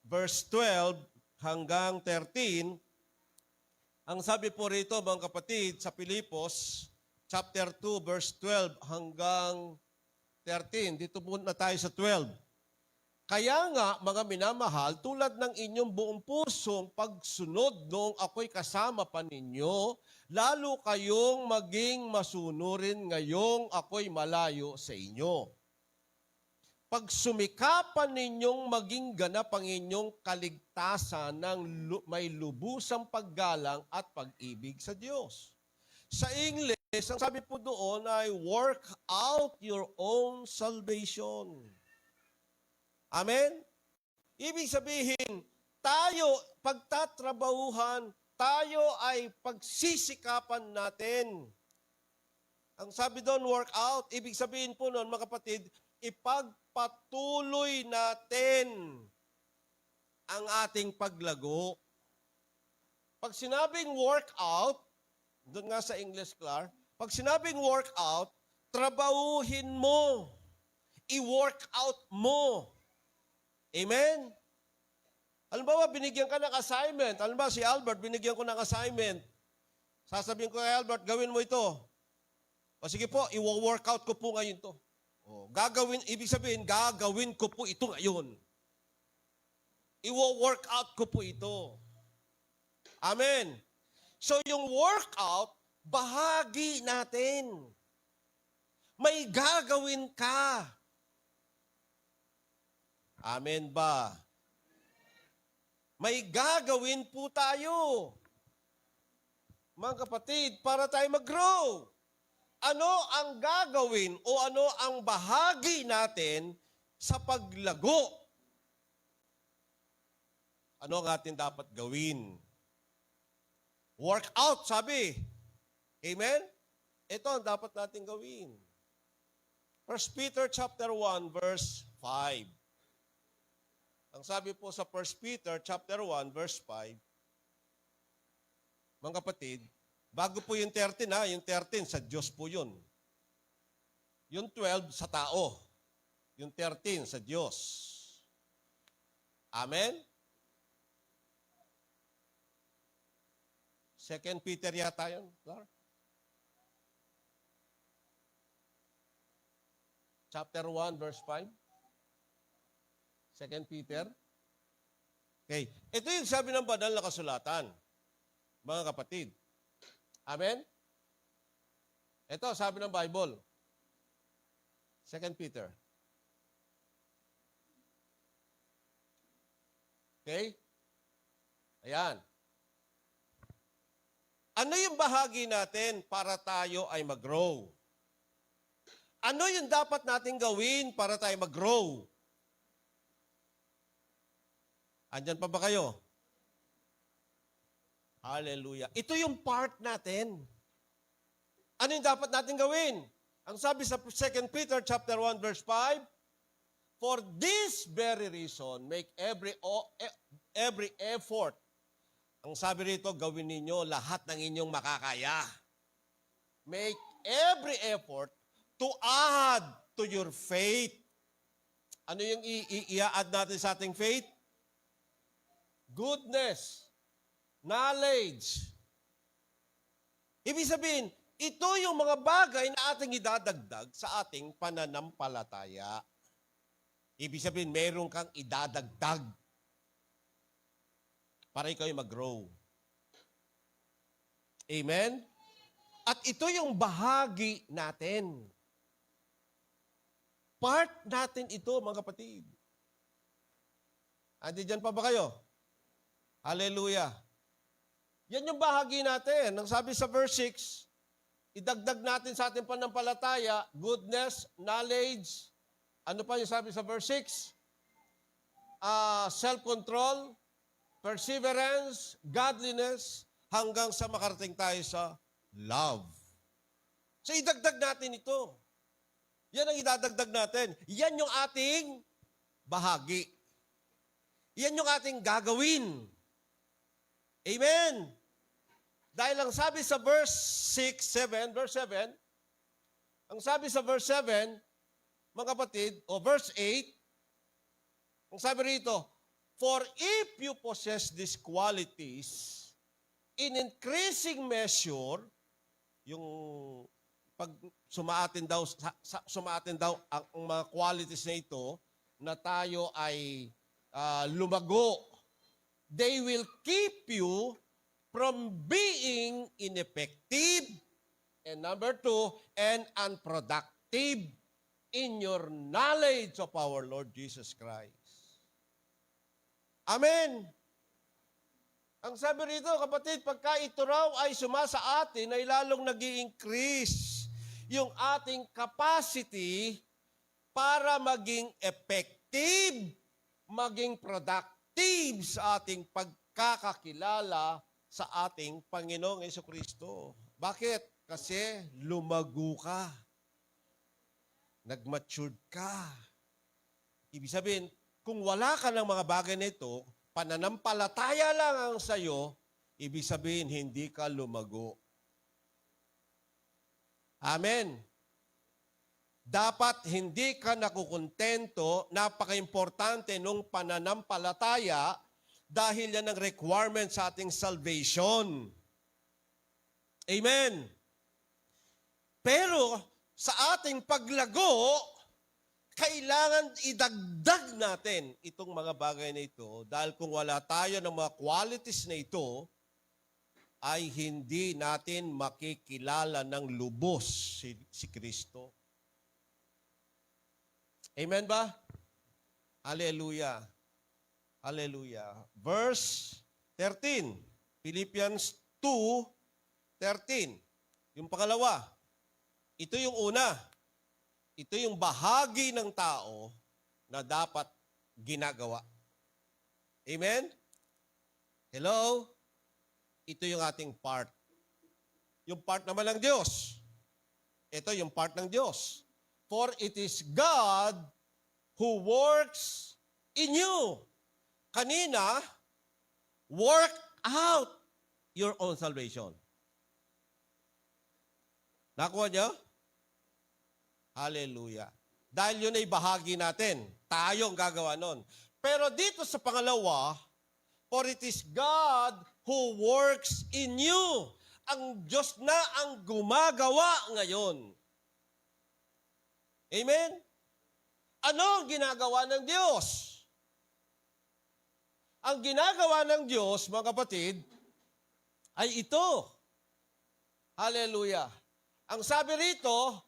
verse 12 hanggang 13, ang sabi po rito mga kapatid sa Filipos chapter 2 verse 12 hanggang 13. Dito muna tayo sa 12. Kaya nga, mga minamahal, tulad ng inyong buong pusong pagsunod noong ako'y kasama pa ninyo, lalo kayong maging masunurin ngayong ako'y malayo sa inyo. Pagsumikapan ninyong maging ganap ang inyong kaligtasan ng may lubusang paggalang at pag-ibig sa Diyos. Sa English, ang sabi po doon ay work out your own salvation. Amen? Ibig sabihin, tayo, pagtatrabahuhan, tayo ay pagsisikapan natin. Ang sabi doon, work out, ibig sabihin po noon, mga kapatid, ipagpatuloy natin ang ating paglago. Pag sinabing work out, doon nga sa English, Clark, pag sinabing work out, trabahuhin mo. I-work out mo. Amen? Halimbawa, binigyan ka ng assignment. Halimbawa, si Albert, binigyan ko ng assignment. Sasabihin ko kay Albert, gawin mo ito. O sige po, i-work out ko po ngayon to. O, ibig sabihin, gagawin ko po ito ngayon. I-work out ko po ito. Amen? So yung workout, bahagi natin. May gagawin ka. Amen ba? May gagawin po tayo. Mga kapatid, para tayo mag-grow. Ano ang gagawin o ano ang bahagi natin sa paglago? Ano ang atin dapat gawin? Work out, sabi. Amen? Ito ang dapat natin gawin. 1 Peter chapter 1 verse 5. Ang sabi po sa 1 Peter chapter 1 verse 5, mga kapatid, bago po yung 13 ha, yung 13 sa Diyos po yun. Yung 12 sa tao. Yung 13 sa Diyos. Amen? 2 Peter yata yun, Clark? chapter 1, verse 5. 2 Peter. Okay. Ito yung sabi ng banal na kasulatan, mga kapatid. Amen? Ito, sabi ng Bible. 2 Peter. Okay? Ayan. Ano yung bahagi natin para tayo ay mag-grow? Ano yung dapat natin gawin para tayo mag-grow? Andyan pa ba kayo? Hallelujah. Ito yung part natin. Ano yung dapat natin gawin? Ang sabi sa 2 Peter chapter 1 verse 5, for this very reason, make every effort. Ang sabi rito, gawin ninyo lahat ng inyong makakaya. Make every effort to add to your faith. Ano yung i-add natin sa ating faith? Goodness, knowledge. Ibig sabihin, ito yung mga bagay na ating idadagdag sa ating pananampalataya. Ibig sabihin, meron kang idadagdag para ikaw ay mag-grow. Amen? At ito yung bahagi natin. Part natin ito, mga kapatid. Andi dyan pa ba kayo? Hallelujah. Yan yung bahagi natin. Ang sabi sa verse 6, idagdag natin sa ating panampalataya, goodness, knowledge. Ano pa yung sabi sa verse 6? Self-control, perseverance, godliness, hanggang sa makarating tayo sa love. So idagdag natin ito. Yan ang idadagdag natin. Yan yung ating bahagi. Yan yung ating gagawin. Amen. Dahil ang sabi sa verse 7, ang sabi sa verse 7, mga kapatid, o verse 8, ang sabi rito, for if you possess these qualities in increasing measure, yung pag sumaatin daw ang mga qualities na ito, na tayo ay lumago, they will keep you from being ineffective, and number 2, and unproductive in your knowledge of our Lord Jesus Christ. Amen. Ang sabi rito, kapatid, pagka ito raw ay sumasa atin, ay lalong nag-i-increase yung ating capacity para maging effective, maging productive sa ating pagkakakilala sa ating Panginoong Jesucristo. Bakit? Kasi lumago ka. Nag-matured ka. Ibig sabihin, kung wala ka ng mga bagay na ito, pananampalataya lang ang sayo, ibig sabihin, hindi ka lumago. Amen. Dapat hindi ka nakukontento, napaka-importante nung pananampalataya dahil yan ang requirement sa ating salvation. Amen. Pero sa ating paglago, kailangan idagdag natin itong mga bagay na ito dahil kung wala tayo ng mga qualities na ito, ay hindi natin makikilala ng lubos si Kristo. Amen ba? Hallelujah. Hallelujah. Verse 13. Philippians 2:13. Yung pangalawa. Ito yung una. Ito yung bahagi ng tao na dapat ginagawa. Amen? Hello? Ito yung ating part. Yung part naman ng Diyos. Ito yung part ng Diyos. For it is God who works in you. Kanina, work out your own salvation. Nakuha niyo? Hallelujah. Dahil yun ay bahagi natin. Tayo ang gagawa nun. Pero dito sa pangalawa, for it is God who works in you. Ang Diyos na ang gumagawa ngayon. Amen? Ano ang ginagawa ng Diyos? Ang ginagawa ng Diyos, mga kapatid, ay ito. Hallelujah. Ang sabi rito,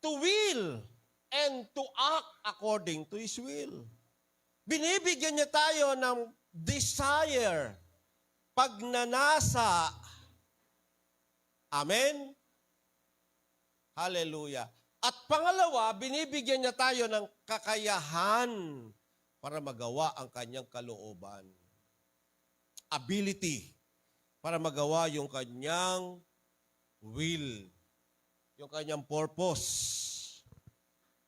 to will and to act according to His will. Binibigyan niya tayo ng desire, pagnanasa. Amen? Hallelujah. At pangalawa, binibigyan niya tayo ng kakayahan para magawa ang kanyang kalooban. Ability para magawa yung kanyang will, yung kanyang purpose.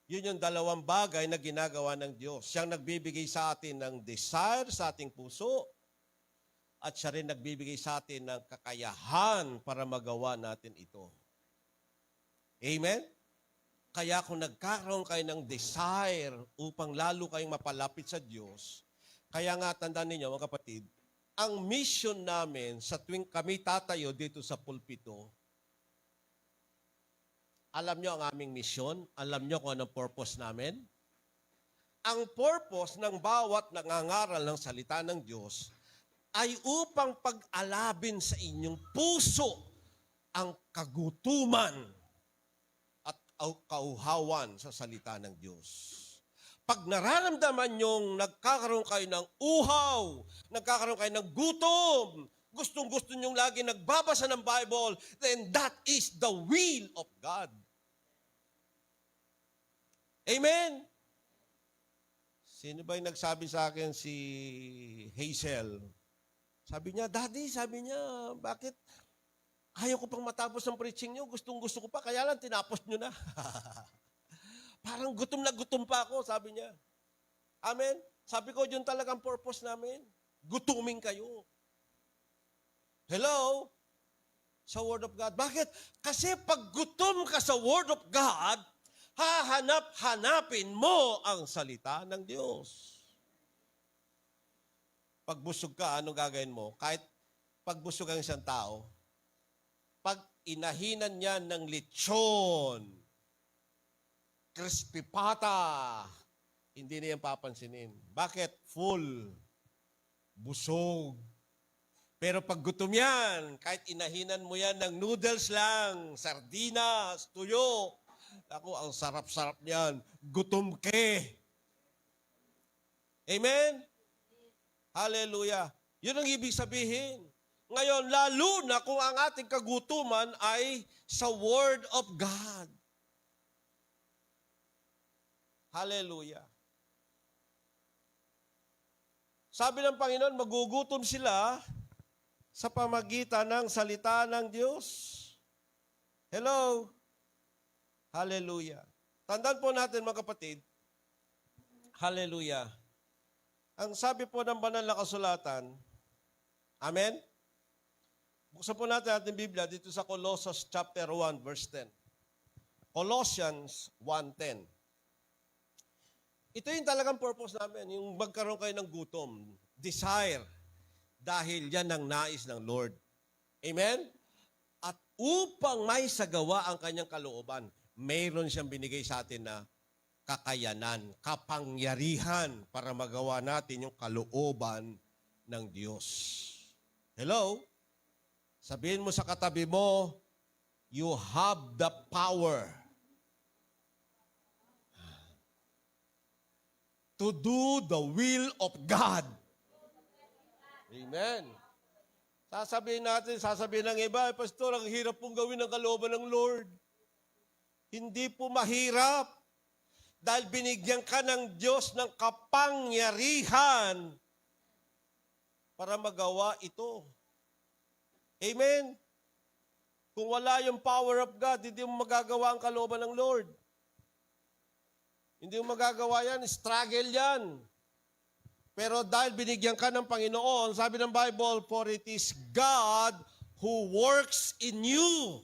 Yun yung dalawang bagay na ginagawa ng Diyos. Siyang nagbibigay sa atin ng desire sa ating puso at siya rin nagbibigay sa atin ng kakayahan para magawa natin ito. Amen? Kaya kung nagkaroon kayo ng desire upang lalo kayong mapalapit sa Diyos, kaya nga tandaan ninyo mga kapatid, ang mission namin sa tuwing kami tatayo dito sa pulpito, alam nyo ang aming mission? Alam nyo kung anong purpose namin? Ang purpose ng bawat nangangaral ng salita ng Diyos ay upang pag-alabin sa inyong puso ang kagutuman at kauhawan sa salita ng Diyos. Pag nararamdaman nyong nagkakaroon kayo ng uhaw, nagkakaroon kayo ng gutom, gustong-gusto nyong lagi nagbabasa ng Bible, then that is the will of God. Amen? Sino ba yung nagsabi sa akin? Si Hazel. Sabi niya, Daddy, sabi niya, bakit ayaw ko pang matapos ang preaching niyo? Gustong-gusto ko pa, kaya lang tinapos niyo na. Parang gutom na gutom pa ako, sabi niya. Amen? Sabi ko, yun talagang purpose namin. Gutumin kayo. Hello? Sa Word of God. Bakit? Kasi pag gutom ka sa Word of God, hahanap-hanapin mo ang salita ng Diyos. Pag busog ka, anong gagawin mo? Kahit pag busog ang isang tao, pag inahinan niya ng lechon, crispy pata, hindi niya papansinin. Bakit? Full. Busog. Pero pag gutom yan, kahit inahinan mo yan ng noodles lang, sardinas, tuyo, ako, ang sarap-sarap niyan. Gutom ke. Amen? Hallelujah. Yun ang ibig sabihin. Ngayon, lalo na kung ang ating kagutuman ay sa Word of God. Hallelujah. Sabi ng Panginoon, magugutom sila sa pamagitan ng salita ng Diyos. Hello? Hallelujah. Tandaan po natin mga kapatid, hallelujah. Ang sabi po ng banal na kasulatan, amen? Buksan po natin ating Biblia dito sa Colossians chapter 1 verse 10. Colossians 1:10. Ito yung talagang purpose namin, yung magkaroon kayo ng gutom, desire, dahil yan ang nais ng Lord. Amen? At upang may sagawa ang kanyang kalooban, mayroon siyang binigay sa atin na kakayanan, kapangyarihan para magawa natin yung kalooban ng Diyos. Hello? Sabihin mo sa katabi mo, you have the power to do the will of God. Amen. Sasabihin ng iba, Pastor, ang hirap pong gawin ang kalooban ng Lord. Hindi po mahirap dahil binigyan ka ng Diyos ng kapangyarihan para magawa ito. Amen? Kung wala yung power of God, hindi mo magagawa ang kalooban ng Lord. Hindi mo magagawa yan, struggle yan. Pero dahil binigyan ka ng Panginoon, sabi ng Bible, for it is God who works in you.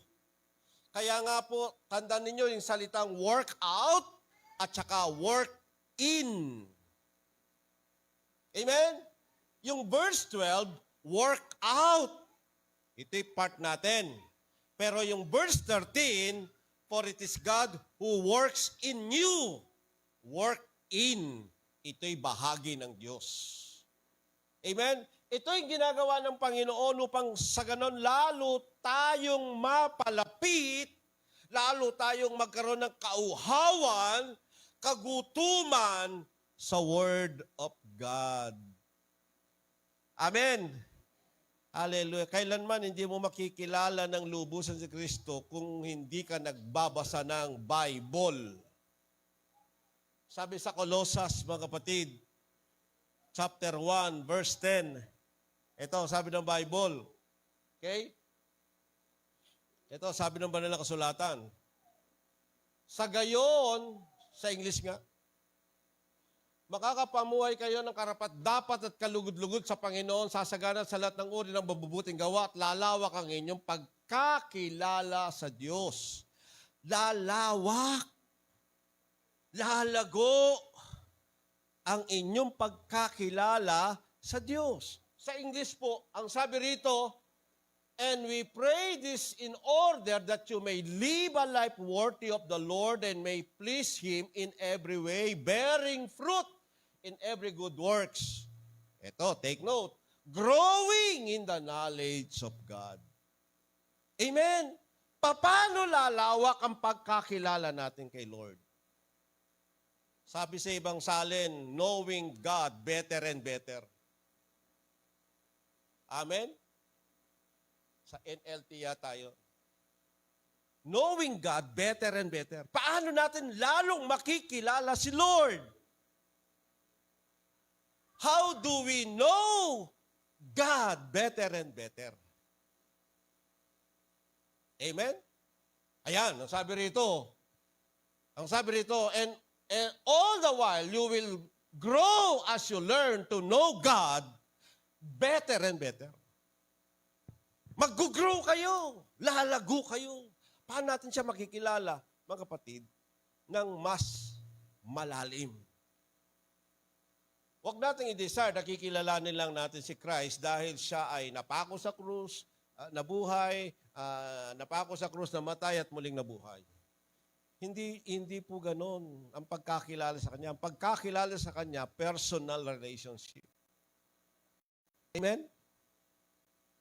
Kaya nga po, tandaan ninyo yung salitang work out at saka work in. Amen? Yung verse 12, work out. Ito'y part natin. Pero yung verse 13, for it is God who works in you. Work wherein ito'y bahagi ng Diyos. Amen? Ito yung ginagawa ng Panginoon upang sa ganon lalo tayong mapalapit, lalo tayong magkaroon ng kauhawan, kagutuman sa Word of God. Amen. Hallelujah. Kailanman hindi mo makikilala ng lubusan si Kristo kung hindi ka nagbabasa ng Bible. Sabi sa Colossus, mga kapatid, chapter 1, verse 10. Ito, sabi ng Bible. Okay? Ito, sabi ng banal na kasulatan. Sa gayon, sa English nga, makakapamuhay kayo ng karapat-dapat at kalugod-lugod sa Panginoon, sasagana sa lahat ng uri ng mabubuting gawa at lalawak ang inyong pagkakilala sa Diyos. Lalawak. Lalago ang inyong pagkakilala sa Diyos. Sa English po, ang sabi rito, and we pray this in order that you may live a life worthy of the Lord and may please Him in every way, bearing fruit in every good works. Ito, take note. Growing in the knowledge of God. Amen. Paano lalawak ang pagkakilala natin kay Lord? Sabi sa ibang salin, knowing God better and better. Amen? Sa NLT tayo. Knowing God better and better. Paano natin lalong makikilala si Lord? How do we know God better and better? Amen? Ayan, ang sabi rito. And all the while, you will grow as you learn to know God better and better. Mag-grow kayo. Lalago kayo. Paano natin siya makikilala, mga kapatid, ng mas malalim? Huwag natin i-desire na kikilalanin lang natin si Christ dahil siya ay napako sa krus, nabuhay, napako sa krus, namatay at muling nabuhay. Hindi po ganon ang pagkakilala sa Kanya. Ang pagkakilala sa Kanya, personal relationship. Amen?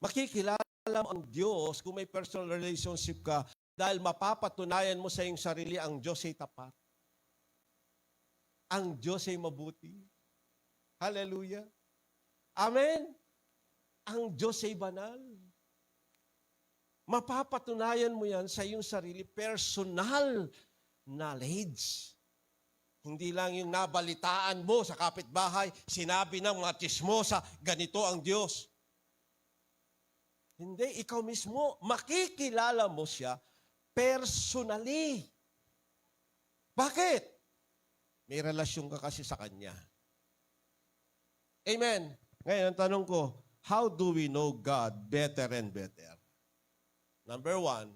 Makikilala mo ang Diyos kung may personal relationship ka dahil mapapatunayan mo sa iyong sarili ang Diyos ay tapat. Ang Diyos ay mabuti. Hallelujah. Amen? Ang Diyos ay banal. Mapapatunayan mo yan sa iyong sarili, personal knowledge. Hindi lang yung nabalitaan mo sa kapitbahay, sinabi ng mga chismosa, ganito ang Diyos. Hindi, ikaw mismo, makikilala mo siya personally. Bakit? May relasyon ka kasi sa Kanya. Amen. Ngayon, ang tanong ko, how do we know God better and better? Number 1,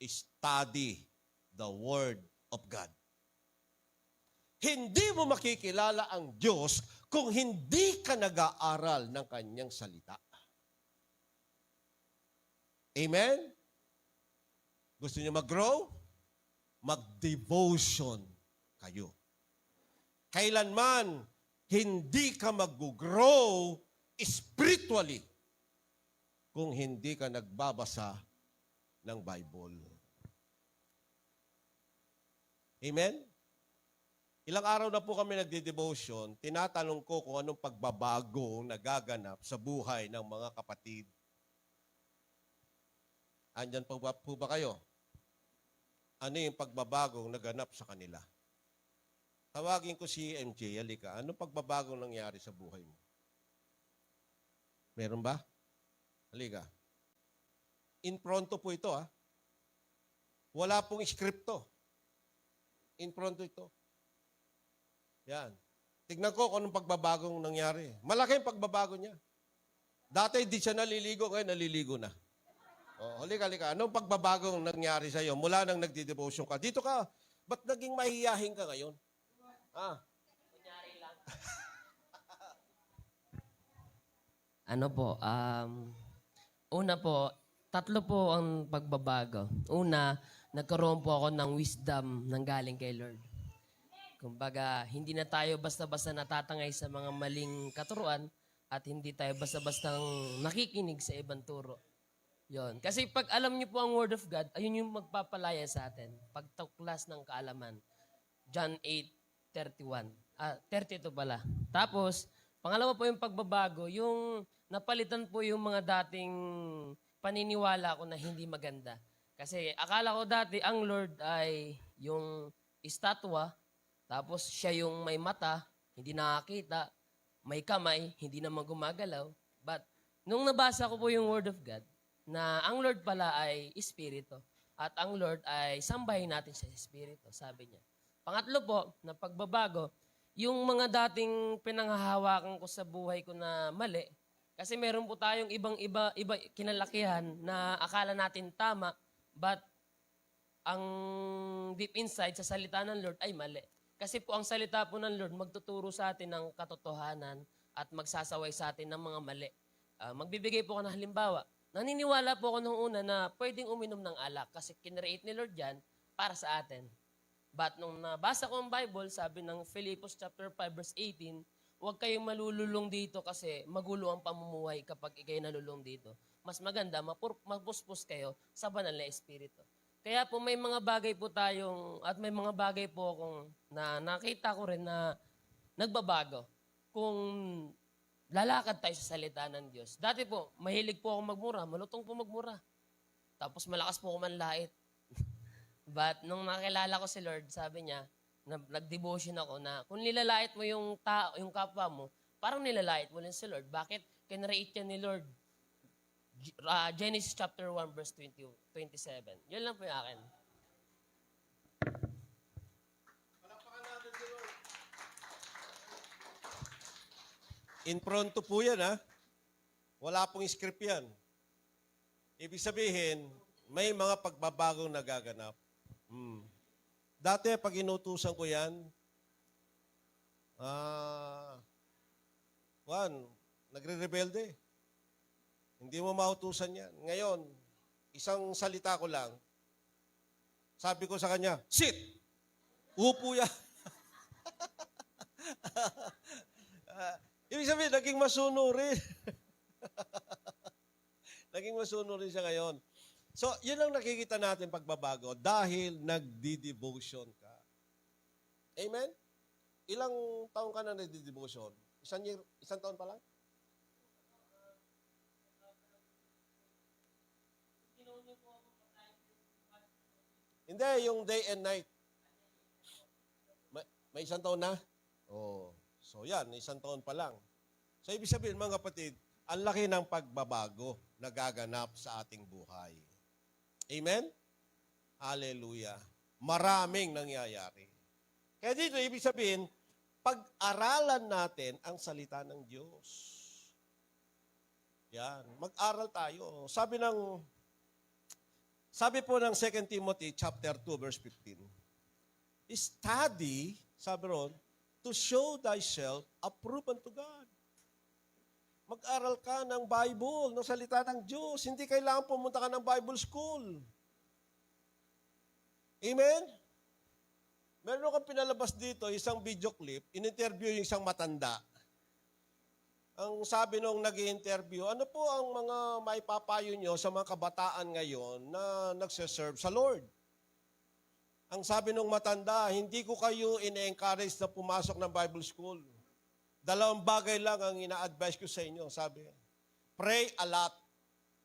study the Word of God. Hindi mo makikilala ang Diyos kung hindi ka nag-aaral ng Kanyang salita. Amen? Gusto niyo mag-grow? Mag-devotion kayo. Kailanman, hindi ka mag-grow spiritually kung hindi ka nagbabasa ng Bible. Amen? Ilang araw na po kami nagde-devotion, tinatanong ko kung anong pagbabago nagaganap sa buhay ng mga kapatid. Andyan po ba kayo? Ano yung pagbabagong naganap sa kanila? Tawagin ko si MJ, halika. Anong pagbabagong nangyari sa buhay mo? Meron ba? Halika. In pronto po ito, ha? Wala pong script to. In pronto ito. Yan. Tignan ko kung anong pagbabagong nangyari. Malaki yung pagbabago niya. Dati di siya naliligo, ngayon naliligo na. O, halika. Anong pagbabagong nangyari sa'yo mula nang nagdi-devotion ka? Dito ka. Ba't naging mahihiyahin ka ngayon? Kunyari lang. Ano po, una po, 3 po ang pagbabago. Una, nagkaroon po ako ng wisdom nang galing kay Lord. Kumbaga, hindi na tayo basta-basta natatangay sa mga maling katuruan at hindi tayo basta-basta nakikinig sa ibang turo. Yon. Kasi pag alam niyo po ang Word of God, ayun yung magpapalaya sa atin. Pagtuklas ng kaalaman. John 8:31. 32 pala. Tapos, pangalawa po yung pagbabago, yung napalitan po yung mga dating paniniwala ko na hindi maganda. Kasi akala ko dati ang Lord ay yung estatwa, tapos siya yung may mata, hindi nakakita, may kamay, hindi naman gumagalaw. But nung nabasa ko po yung Word of God, na ang Lord pala ay Espiritu, at ang Lord ay sambahin natin sa Espiritu, sabi niya. Pangatlo po, na pagbabago, yung mga dating pinanghahawakan ko sa buhay ko na mali, kasi meron po tayong iba kinalakihan na akala natin tama, but ang deep inside sa salita ng Lord ay mali. Kasi po ang salita po ng Lord magtuturo sa atin ng katotohanan at magsasaway sa atin ng mga mali. Magbibigay po ako ng halimbawa. Naniniwala po ako nung una na pwedeng uminom ng alak kasi kinreate ni Lord yan para sa atin. But nung nabasa ko ang Bible, sabi ng Philippians chapter 5 verse 18, huwag kayong malululong dito kasi magulo ang pamumuhay kapag ikay nalulong dito. Mas maganda, mapuspos kayo sa banal na Espiritu. Kaya po may mga bagay po tayong, at may mga bagay po akong na nakita ko rin na nagbabago. Kung lalakad tayo sa salita ng Diyos. Dati po, mahilig po ako magmura, malutong po magmura. Tapos malakas po ako manlait. But nung nakilala ko si Lord, sabi niya, nag-devotion ako na kung nilalait mo yung tao, yung kapwa mo, parang nilalait mo rin si Lord. Bakit? Kinreate yan ni Lord. Genesis chapter 1 verse 27. Yun lang po yung akin. In pronto po yan, ha? Wala pong script yan. Ibig sabihin, may mga pagbabagong nagaganap. Dati, pag inutusan ko yan, nagre-rebelde. Hindi mo mautusan yan. Ngayon, isang salita ko lang, sabi ko sa kanya, sit! Upo yan. Ibig sabihin, naging masunurin. Naging masunurin siya ngayon. So, yun ang nakikita natin pagbabago dahil nagdi-devotion ka. Amen? Ilang taon ka na nagdi-devotion? Isang taon pa lang? Hindi, yung day and night. May isang taon na? Oh. So yan, isang taon pa lang. So ibig sabihin, mga kapatid, ang laki ng pagbabago na gaganap sa ating buhay. Amen? Hallelujah. Maraming nangyayari. Kaya dito, ibig sabihin, pag-aralan natin ang salita ng Diyos. Yan, mag-aral tayo. Sabi po ng 2 Timothy chapter 2 verse 15, study, sabi ron, to show thyself approved unto God. Mag-aral ka ng Bible, ng salita ng Diyos. Hindi kailangan pumunta ka ng Bible school. Amen? Meron kang pinalabas dito, isang video clip, in-interview yung isang matanda. Ang sabi nung nag-i-interview, ano po ang mga maipapayo nyo sa mga kabataan ngayon na nagsiserve sa Lord? Ang sabi nung matanda, hindi ko kayo ine-encourage na pumasok ng Bible school. 2 bagay lang ang ina-advise ko sa inyo, sabi. Pray a lot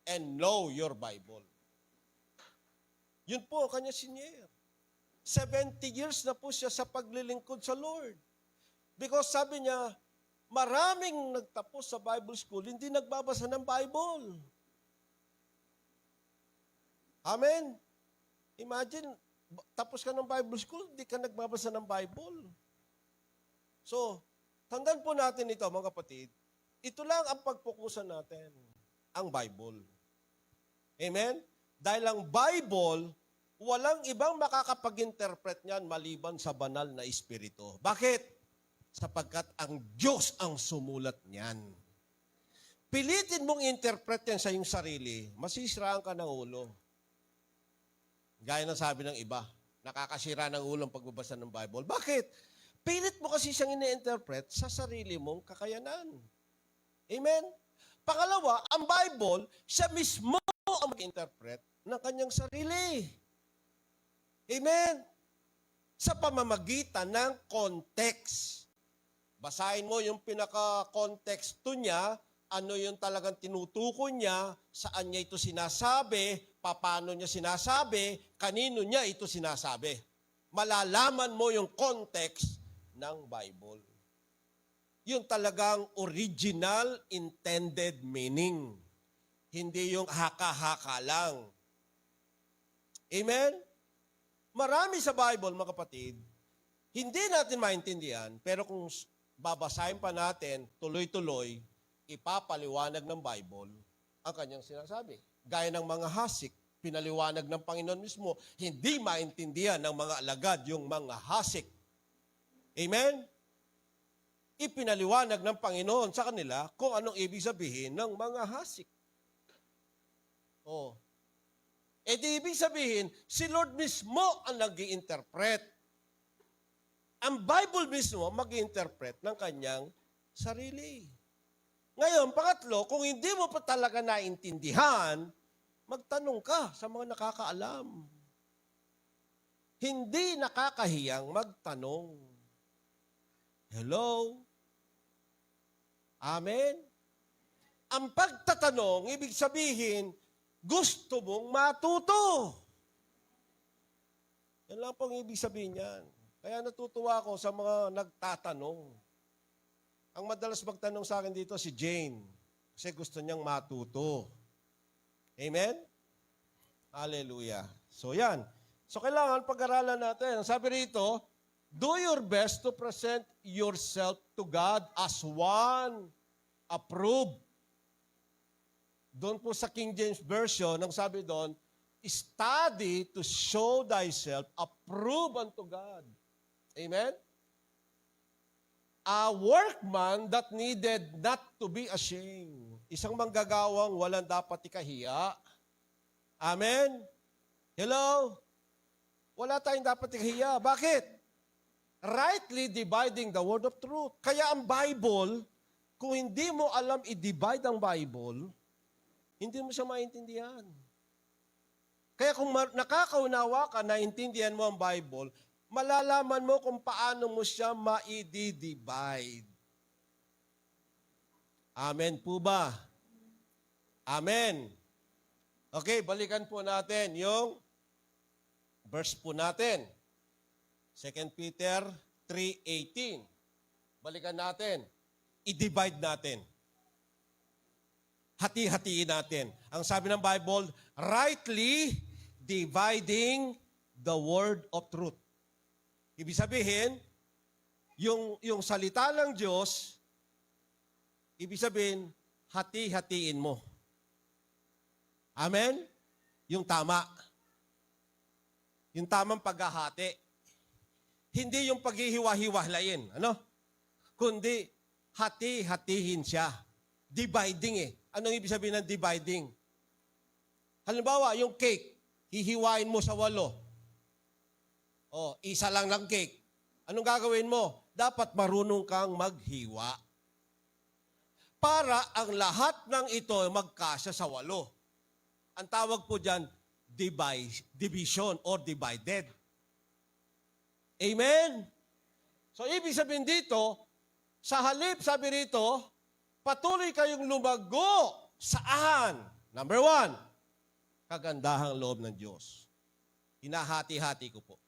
and know your Bible. Yun po, kanya senior. 70 years na po siya sa paglilingkod sa Lord. Because sabi niya, maraming nagtapos sa Bible school, hindi nagbabasa ng Bible. Amen? Imagine, tapos ka ng Bible school, hindi ka nagbabasa ng Bible. So, tandaan po natin ito, mga kapatid. Ito lang ang pagpukusan natin, ang Bible. Amen? Dahil ang Bible, walang ibang makakapag-interpret niyan maliban sa banal na Espiritu. Bakit? Sapagkat ang Diyos ang sumulat niyan. Pilitin mong interpret yan sa iyong sarili, masisiraan ka ng ulo. Gaya ng sabi ng iba, nakakasira ng ulo ang pagbabasa ng Bible. Bakit? Pilit mo kasi siyang ini-interpret sa sarili mong kakayanan. Amen? Pangalawa, ang Bible, siya mismo ang mag-interpret ng kanyang sarili. Amen? Sa pamamagitan ng context. Basahin mo yung pinaka-konteksto niya, ano yung talagang tinutukoy niya, saan niya ito sinasabi, paano niya sinasabi, kanino niya ito sinasabi. Malalaman mo yung context ng Bible. Yung talagang original intended meaning. Hindi yung haka-haka lang. Amen? Marami sa Bible, mga kapatid, hindi natin maintindihan, pero kung babasahin pa natin, tuloy-tuloy, ipapaliwanag ng Bible ang kanyang sinasabi. Gaya ng mga hasik, pinaliwanag ng Panginoon mismo, hindi maintindihan ng mga alagad yung mga hasik. Amen? Ipinaliwanag ng Panginoon sa kanila kung anong ibig sabihin ng mga hasik. Oh. E di ibig sabihin, si Lord mismo ang nag-i-interpret. Ang Bible mismo mag-i-interpret ng kanyang sarili. Ngayon, pangatlo, kung hindi mo pa talaga naintindihan, magtanong ka sa mga nakakaalam. Hindi nakakahiyang magtanong. Hello? Amen? Ang pagtatanong, ibig sabihin, gusto mong matuto. Yan lang pong ibig sabihin yan. Kaya natutuwa ako sa mga nagtatanong. Ang madalas magtanong sa akin dito si Jane. Kasi gusto niyang matuto. Amen? Hallelujah. So yan. So kailangan pag-aralan natin. Sabi rito, do your best to present yourself to God as one approved. Doon po sa King James Version, ang sabi doon, study to show thyself approved unto God. Amen? A workman that needed not to be ashamed. Isang manggagawang walang dapat ikahiya. Amen? Hello? Wala tayong dapat ikahiya. Bakit? Rightly dividing the word of truth. Kaya ang Bible, kung hindi mo alam i-divide ang Bible, hindi mo siya maintindihan. Kaya kung nakakaunawa ka, naintindihan mo ang Bible, malalaman mo kung paano mo siya ma-i-divide. Amen po ba? Amen. Okay, balikan po natin yung verse po natin. 2 Peter 3:18. Balikan natin. I-divide natin. Hati-hatiin natin. Ang sabi ng Bible, rightly dividing the word of truth. Ibig sabihin, yung salita ng Diyos, ibig sabihin, hati-hatiin mo. Amen? Yung tama. Yung tamang paghahati. Hindi yung paghihiwa-hiwahlayin. Ano? Kundi, hati-hatihin siya. Dividing eh. Anong ibig sabihin ng dividing? Halimbawa, yung cake, hihiwain mo sa 8. Isa lang ng cake. Anong gagawin mo? Dapat marunong kang maghiwa. Para ang lahat ng ito magkasya sa 8. Ang tawag po dyan, division or divided. Amen? So, ibig sabihin dito, sa halip, sabi rito, patuloy kayong lumago. Saan? Number 1, kagandahang loob ng Diyos. Hinahati-hati ko po.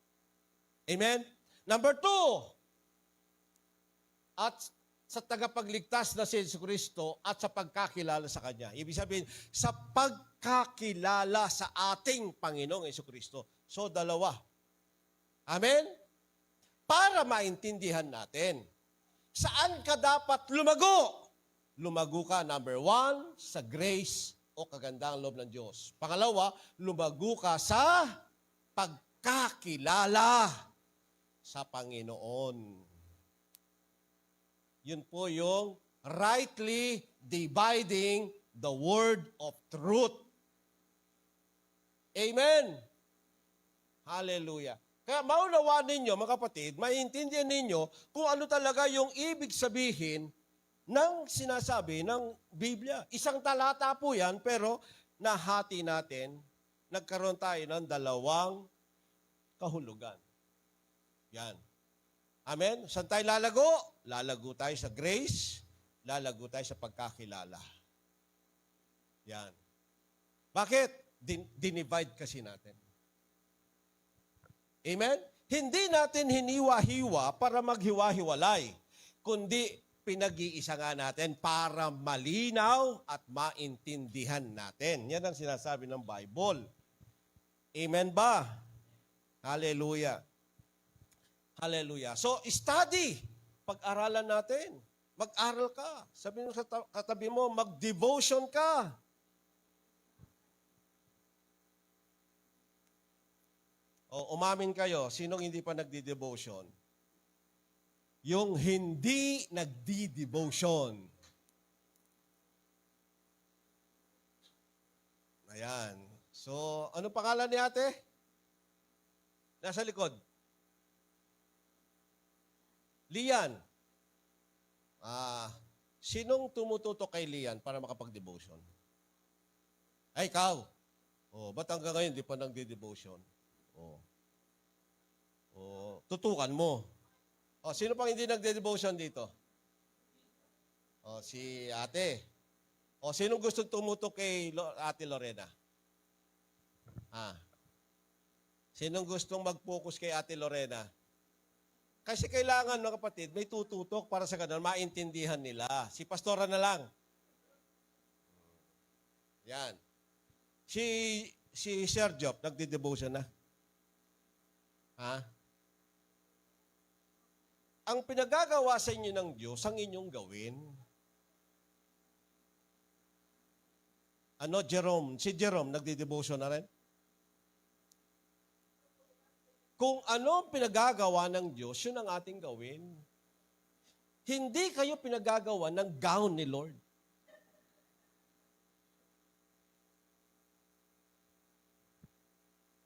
Amen? Number 2, at sa tagapagligtas na si Jesucristo at sa pagkakilala sa Kanya. Ibig sabihin, sa pagkakilala sa ating Panginoong Jesucristo. So, 2. Amen? Para maintindihan natin, saan ka dapat lumago? Lumago ka, number 1, sa grace o kagandang loob ng Diyos. Pangalawa, lumago ka sa pagkakilala sa Panginoon. Yun po yung rightly dividing the word of truth. Amen. Hallelujah. Kaya maunawaan ninyo, mga kapatid, maintindihan ninyo kung ano talaga yung ibig sabihin ng sinasabi ng Biblia. Isang talata po yan, pero nahati natin, nagkaroon tayo ng dalawang kahulugan. Yan. Amen? Saan tayo lalago? Lalago tayo sa grace, lalago tayo sa pagkakilala. Yan. Bakit? Dinivide kasi natin. Amen? Hindi natin hiniwa-hiwa para maghiwa-hiwalay, kundi pinag-iisa nga natin para malinaw at maintindihan natin. Yan ang sinasabi ng Bible. Amen ba? Hallelujah. Hallelujah. So, study. Pag-aralan natin. Mag-aral ka. Sabi mo sa katabi mo, mag-devotion ka. O, umamin kayo, sinong hindi pa nagdi-devotion? Yung hindi nagdi-devotion. Ayan. So, ano pangalan ni ate? Nasa likod. Lian. Sinong tumututok kay Lian para makapag-devotion? Ay, ikaw. Oh, ba't hanggang ngayon di pa nagdi-devotion? Tutukan mo. Sino pang hindi nagde-devotion dito? Si ate. Sinong gusto tumutok kay ate Lorena? Sinong gustong mag-focus kay ate Lorena? Kasi kailangan, mga kapatid, may tututok para sa ganun, maintindihan nila. Si pastora na lang. Yan. Si Sir Job, nagde-devotion na? Ang pinagagawa sa inyo ng Diyos, ang inyong gawin. Jerome? Si Jerome, nagdi-devotion na rin? Kung ano ang pinagagawa ng Diyos, yun ang ating gawin. Hindi kayo pinagagawa ng gown ni Lord.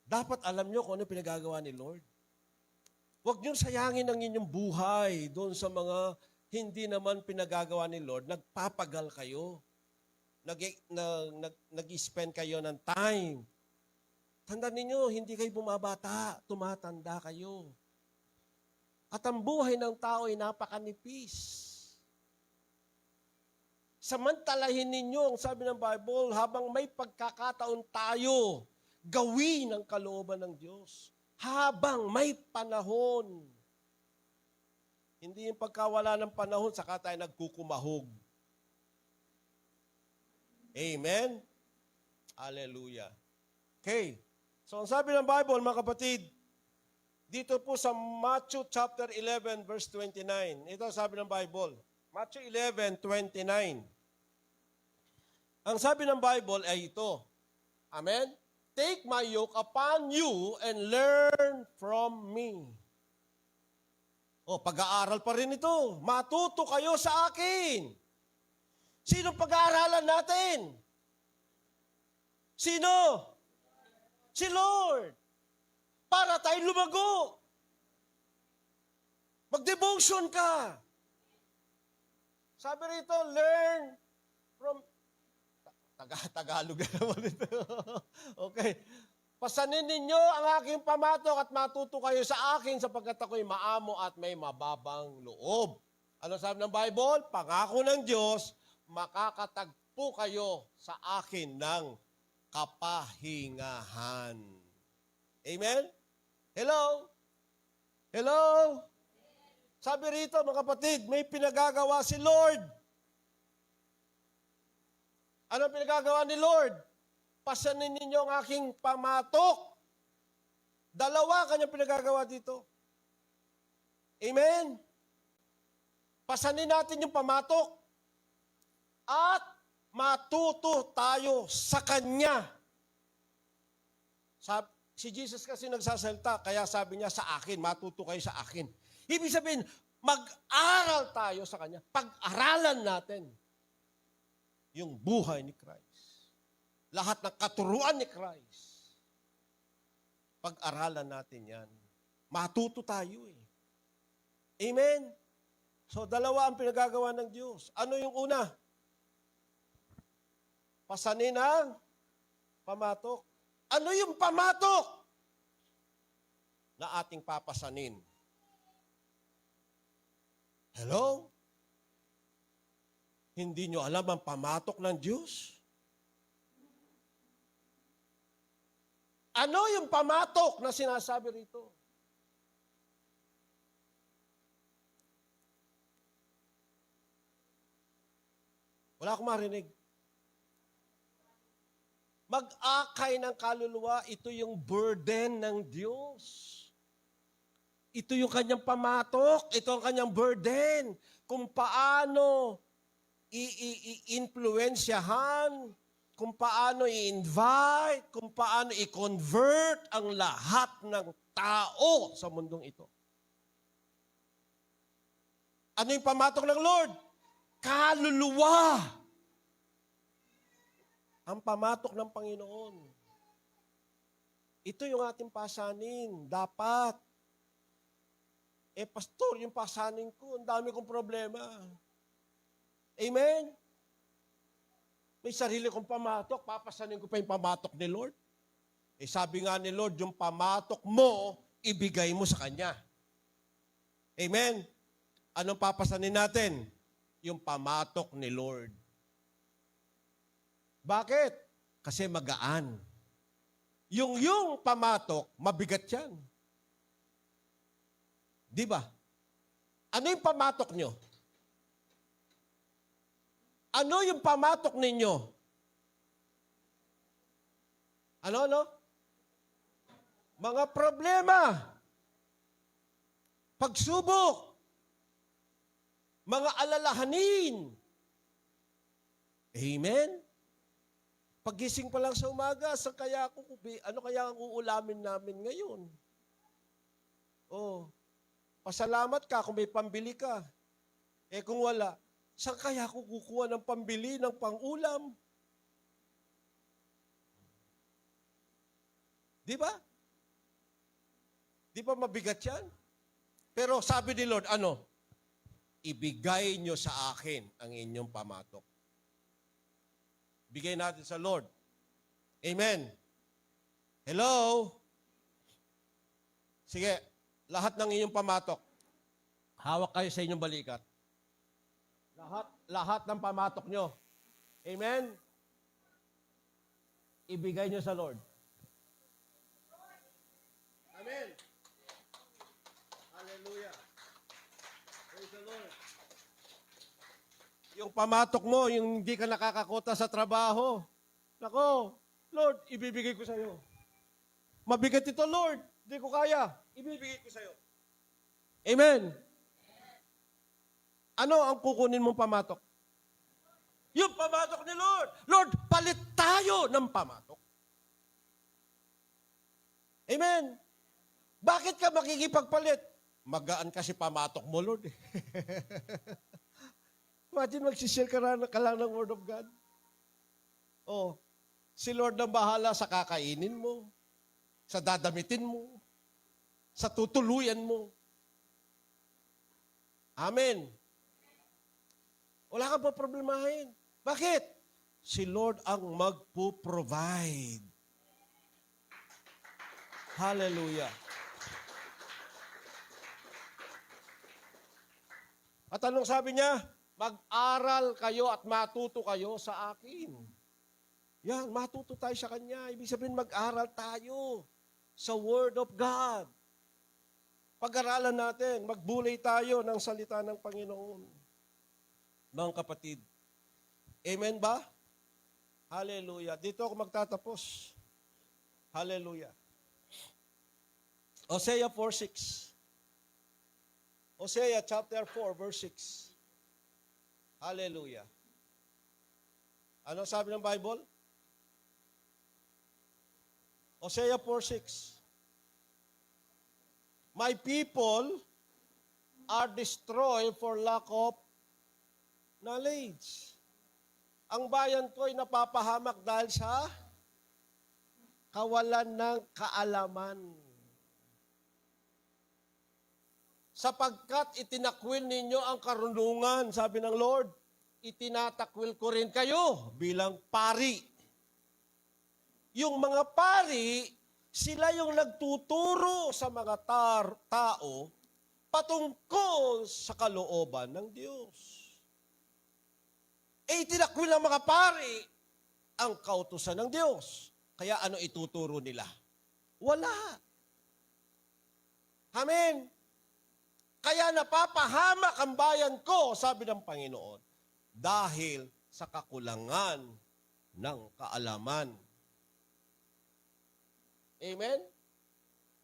Dapat alam nyo kung ano pinagagawa ni Lord. Huwag nyo sayangin ang inyong buhay doon sa mga hindi naman pinagagawa ni Lord. Nagpapagal kayo. Nag-spend kayo ng time. Tandaan ninyo, hindi kayo bumabata, tumatanda kayo. At ang buhay ng tao ay napakanipis. Samantalahin ninyo, ang sabi ng Bible, habang may pagkakataon tayo, gawin ang kalooban ng Diyos. Habang may panahon. Hindi yung pagkawala ng panahon, saka tayo nagkukumahog. Amen? Hallelujah. Okay. So, ang sabi ng Bible, mga kapatid, dito po sa Matthew chapter 11, verse 29. Ito ang sabi ng Bible. Matthew 11:29. Ang sabi ng Bible ay ito. Amen? Take my yoke upon you and learn from me. Pag-aaral pa rin ito. Matuto kayo sa akin. Sino pag-aaralan natin? Sino? Si Lord. Para tayo lumago. Mag-devotion ka. Sabi rito, learn from... Tagalog na naman ito. Okay. Pasanin ninyo ang aking pamatok at matuto kayo sa akin sapagkat ako'y maamo at may mababang loob. Ano sabi ng Bible? Pangako ng Diyos, makakatagpo kayo sa akin ng kapahingahan. Amen? Hello? Hello? Sabi rito, mga kapatid, may pinagagawa si Lord. Ano pinagagawa ni Lord? Pasanin ninyo ang aking pamatok. Dalawa kanyang pinagagawa dito. Amen? Pasanin natin yung pamatok. At matuto tayo sa Kanya. Si Jesus kasi nagsasalita, kaya sabi niya sa akin, matuto kayo sa akin. Ibig sabihin, mag-aral tayo sa Kanya. Pag-aralan natin yung buhay ni Christ. Lahat ng katuruan ni Christ. Pag-aralan natin yan. Matuto tayo eh. Amen? So, dalawa ang pinagagawa ng Diyos. Ano yung una? Pasanin ang pamatok. Ano yung pamatok na ating papasanin? Hello? Hindi nyo alam ang pamatok ng Diyos? Ano yung pamatok na sinasabi rito? Wala akong marinig. Mag-akay ng kaluluwa, ito yung burden ng Diyos. Ito yung kanyang pamatok, ito ang kanyang burden. Kung paano i-influensyahan, kung paano i-invite, kung paano i-convert ang lahat ng tao sa mundong ito. Ano yung pamatok ng Lord? Kaluluwa. Ang pamatok ng Panginoon. Ito yung ating pasanin. Dapat. Pastor, yung pasanin ko, ang dami kong problema. Amen? May sarili kong pamatok, papasanin ko pa yung pamatok ni Lord. Sabi nga ni Lord, yung pamatok mo, ibigay mo sa Kanya. Amen? Anong papasanin natin? Yung pamatok ni Lord. Bakit? Kasi magaan. Yung pamatok, mabigat yan. Di ba? Ano yung pamatok nyo? Ano yung pamatok ninyo? Ano? Mga problema. Pagsubok. Mga alalahanin. Amen? Pagising pa lang sa umaga, ano kaya ang uulamin namin ngayon? Pasalamat ka kung may pambili ka. Kung wala, saan kaya ako kukuha ng pambili ng pang-ulam? Di ba? Di ba mabigat yan? Pero sabi ni Lord, ibigay nyo sa akin ang inyong pamatok. Bigay natin sa Lord. Amen. Hello? Sige, lahat ng inyong pamatok, hawak kayo sa inyong balikat. Lahat ng pamatok nyo. Amen? Ibigay nyo sa Lord. Amen. Hallelujah. Praise the Lord. Yung pamatok mo, yung hindi ka nakakakota sa trabaho. Nako, Lord, ibibigay ko sa'yo. Mabigat ito, Lord. Hindi ko kaya. Ibibigay ko sa'yo. Amen. Ano ang kukunin mong pamatok? Yung pamatok ni Lord. Lord, palit tayo ng pamatok. Amen. Bakit ka makikipagpalit? Magaan kasi pamatok mo, Lord. Imagine magsishare ka lang ng Word of God. Si Lord ang bahala sa kakainin mo, sa dadamitin mo, sa tutuluyan mo. Amen. Wala ka pa problemahin. Bakit? Si Lord ang magpo-provide. Hallelujah. At anong sabi niya? Mag-aral kayo at matuto kayo sa akin. Yan, matuto tayo sa Kanya. Ibig sabihin, mag-aral tayo sa Word of God. Pag-aralan natin, magbulay tayo ng salita ng Panginoon. Mga kapatid. Amen ba? Hallelujah. Dito ako magtatapos. Hallelujah. Hosea 4:6. Hosea chapter 4, verse 6. Hallelujah. Ano sabi ng Bible? Hosea 4:6. My people are destroyed for lack of knowledge. Ang bayan ko ay napapahamak dahil sa kawalan ng kaalaman. sapagkat itinakwil ninyo ang karunungan, sabi ng Lord, itinatakwil ko rin kayo bilang pari. Yung mga pari, sila yung nagtuturo sa mga tao patungkol sa kalooban ng Diyos. Itinakwil ng mga pari ang kautusan ng Diyos. Kaya ano ituturo nila? Wala. Amen. Kaya napapahamak ang bayan ko, sabi ng Panginoon, dahil sa kakulangan ng kaalaman. Amen?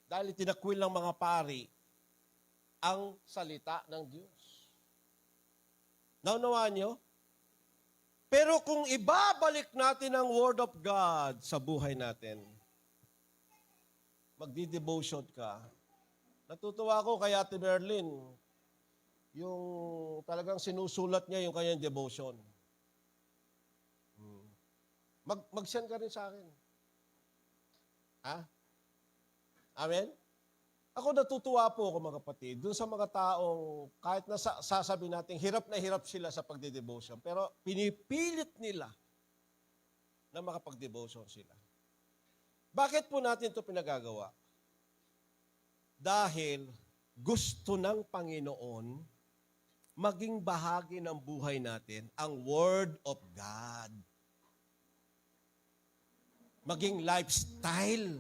Dahil tinakwil ng mga pari ang salita ng Diyos. Naunawaan nyo? Pero kung ibabalik natin ang Word of God sa buhay natin, magdi-devotion ka. Natutuwa ako kay Ate Merlin, yung talagang sinusulat niya yung kanyang devotion. Mag-send ka rin sa akin. Ha? Amen? Ako natutuwa po ako mga kapatid, dun sa mga taong kahit na sasabi natin, hirap na hirap sila sa pagde-devotion, pero pinipilit nila na makapag-devotion sila. Bakit po natin ito pinagagawa? Dahil gusto ng Panginoon maging bahagi ng buhay natin ang Word of God. Maging lifestyle.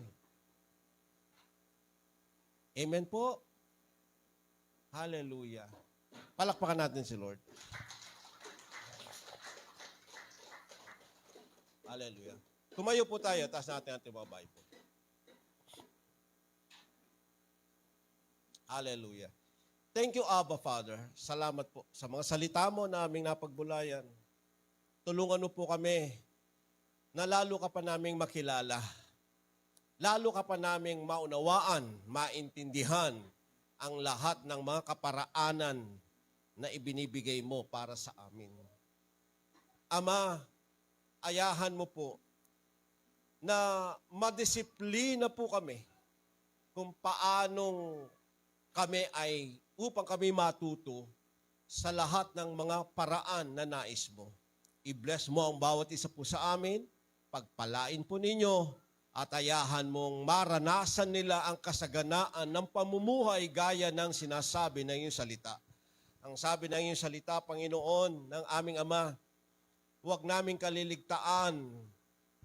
Amen po? Hallelujah. Palakpakan natin si Lord. Hallelujah. Tumayo po tayo, taas natin ang mga Bible. Hallelujah. Thank you, Abba, Father. Salamat po sa mga salita mo na aming napagbulayan. Tulungan mo po kami na lalo ka pa naming makilala. Lalo ka pa naming maunawaan, maintindihan ang lahat ng mga kaparaanan na ibinibigay mo para sa amin. Ama, ayahan mo po na madisiplina po kami kung paanong kami ay upang kami matuto sa lahat ng mga paraan na nais mo. I-bless mo ang bawat isa po sa amin, pagpalain po ninyo, at ayahan mong maranasan nila ang kasaganaan ng pamumuhay gaya ng sinasabi ng iyong salita. Ang sabi ng iyong salita, Panginoon, ng aming Ama, huwag naming kaliligtaan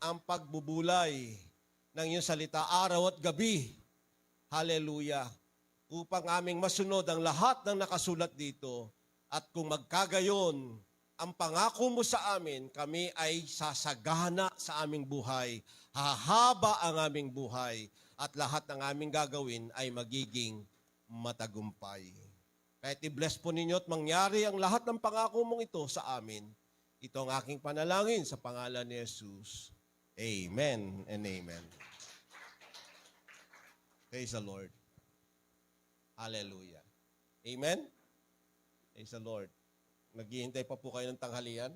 ang pagbubulay ng iyong salita araw at gabi. Hallelujah. Upang aming masunod ang lahat ng nakasulat dito. At kung magkagayon, ang pangako mo sa amin, kami ay sasagana sa aming buhay, hahaba ang aming buhay, at lahat ng aming gagawin ay magiging matagumpay. Kahit i-bless po ninyo at mangyari ang lahat ng pangako mong ito sa amin. Ito ang aking panalangin sa pangalan ni Jesus. Amen and amen. Praise the Lord. Hallelujah. Amen? Praise the Lord. Naghihintay pa po kayo ng tanghalian?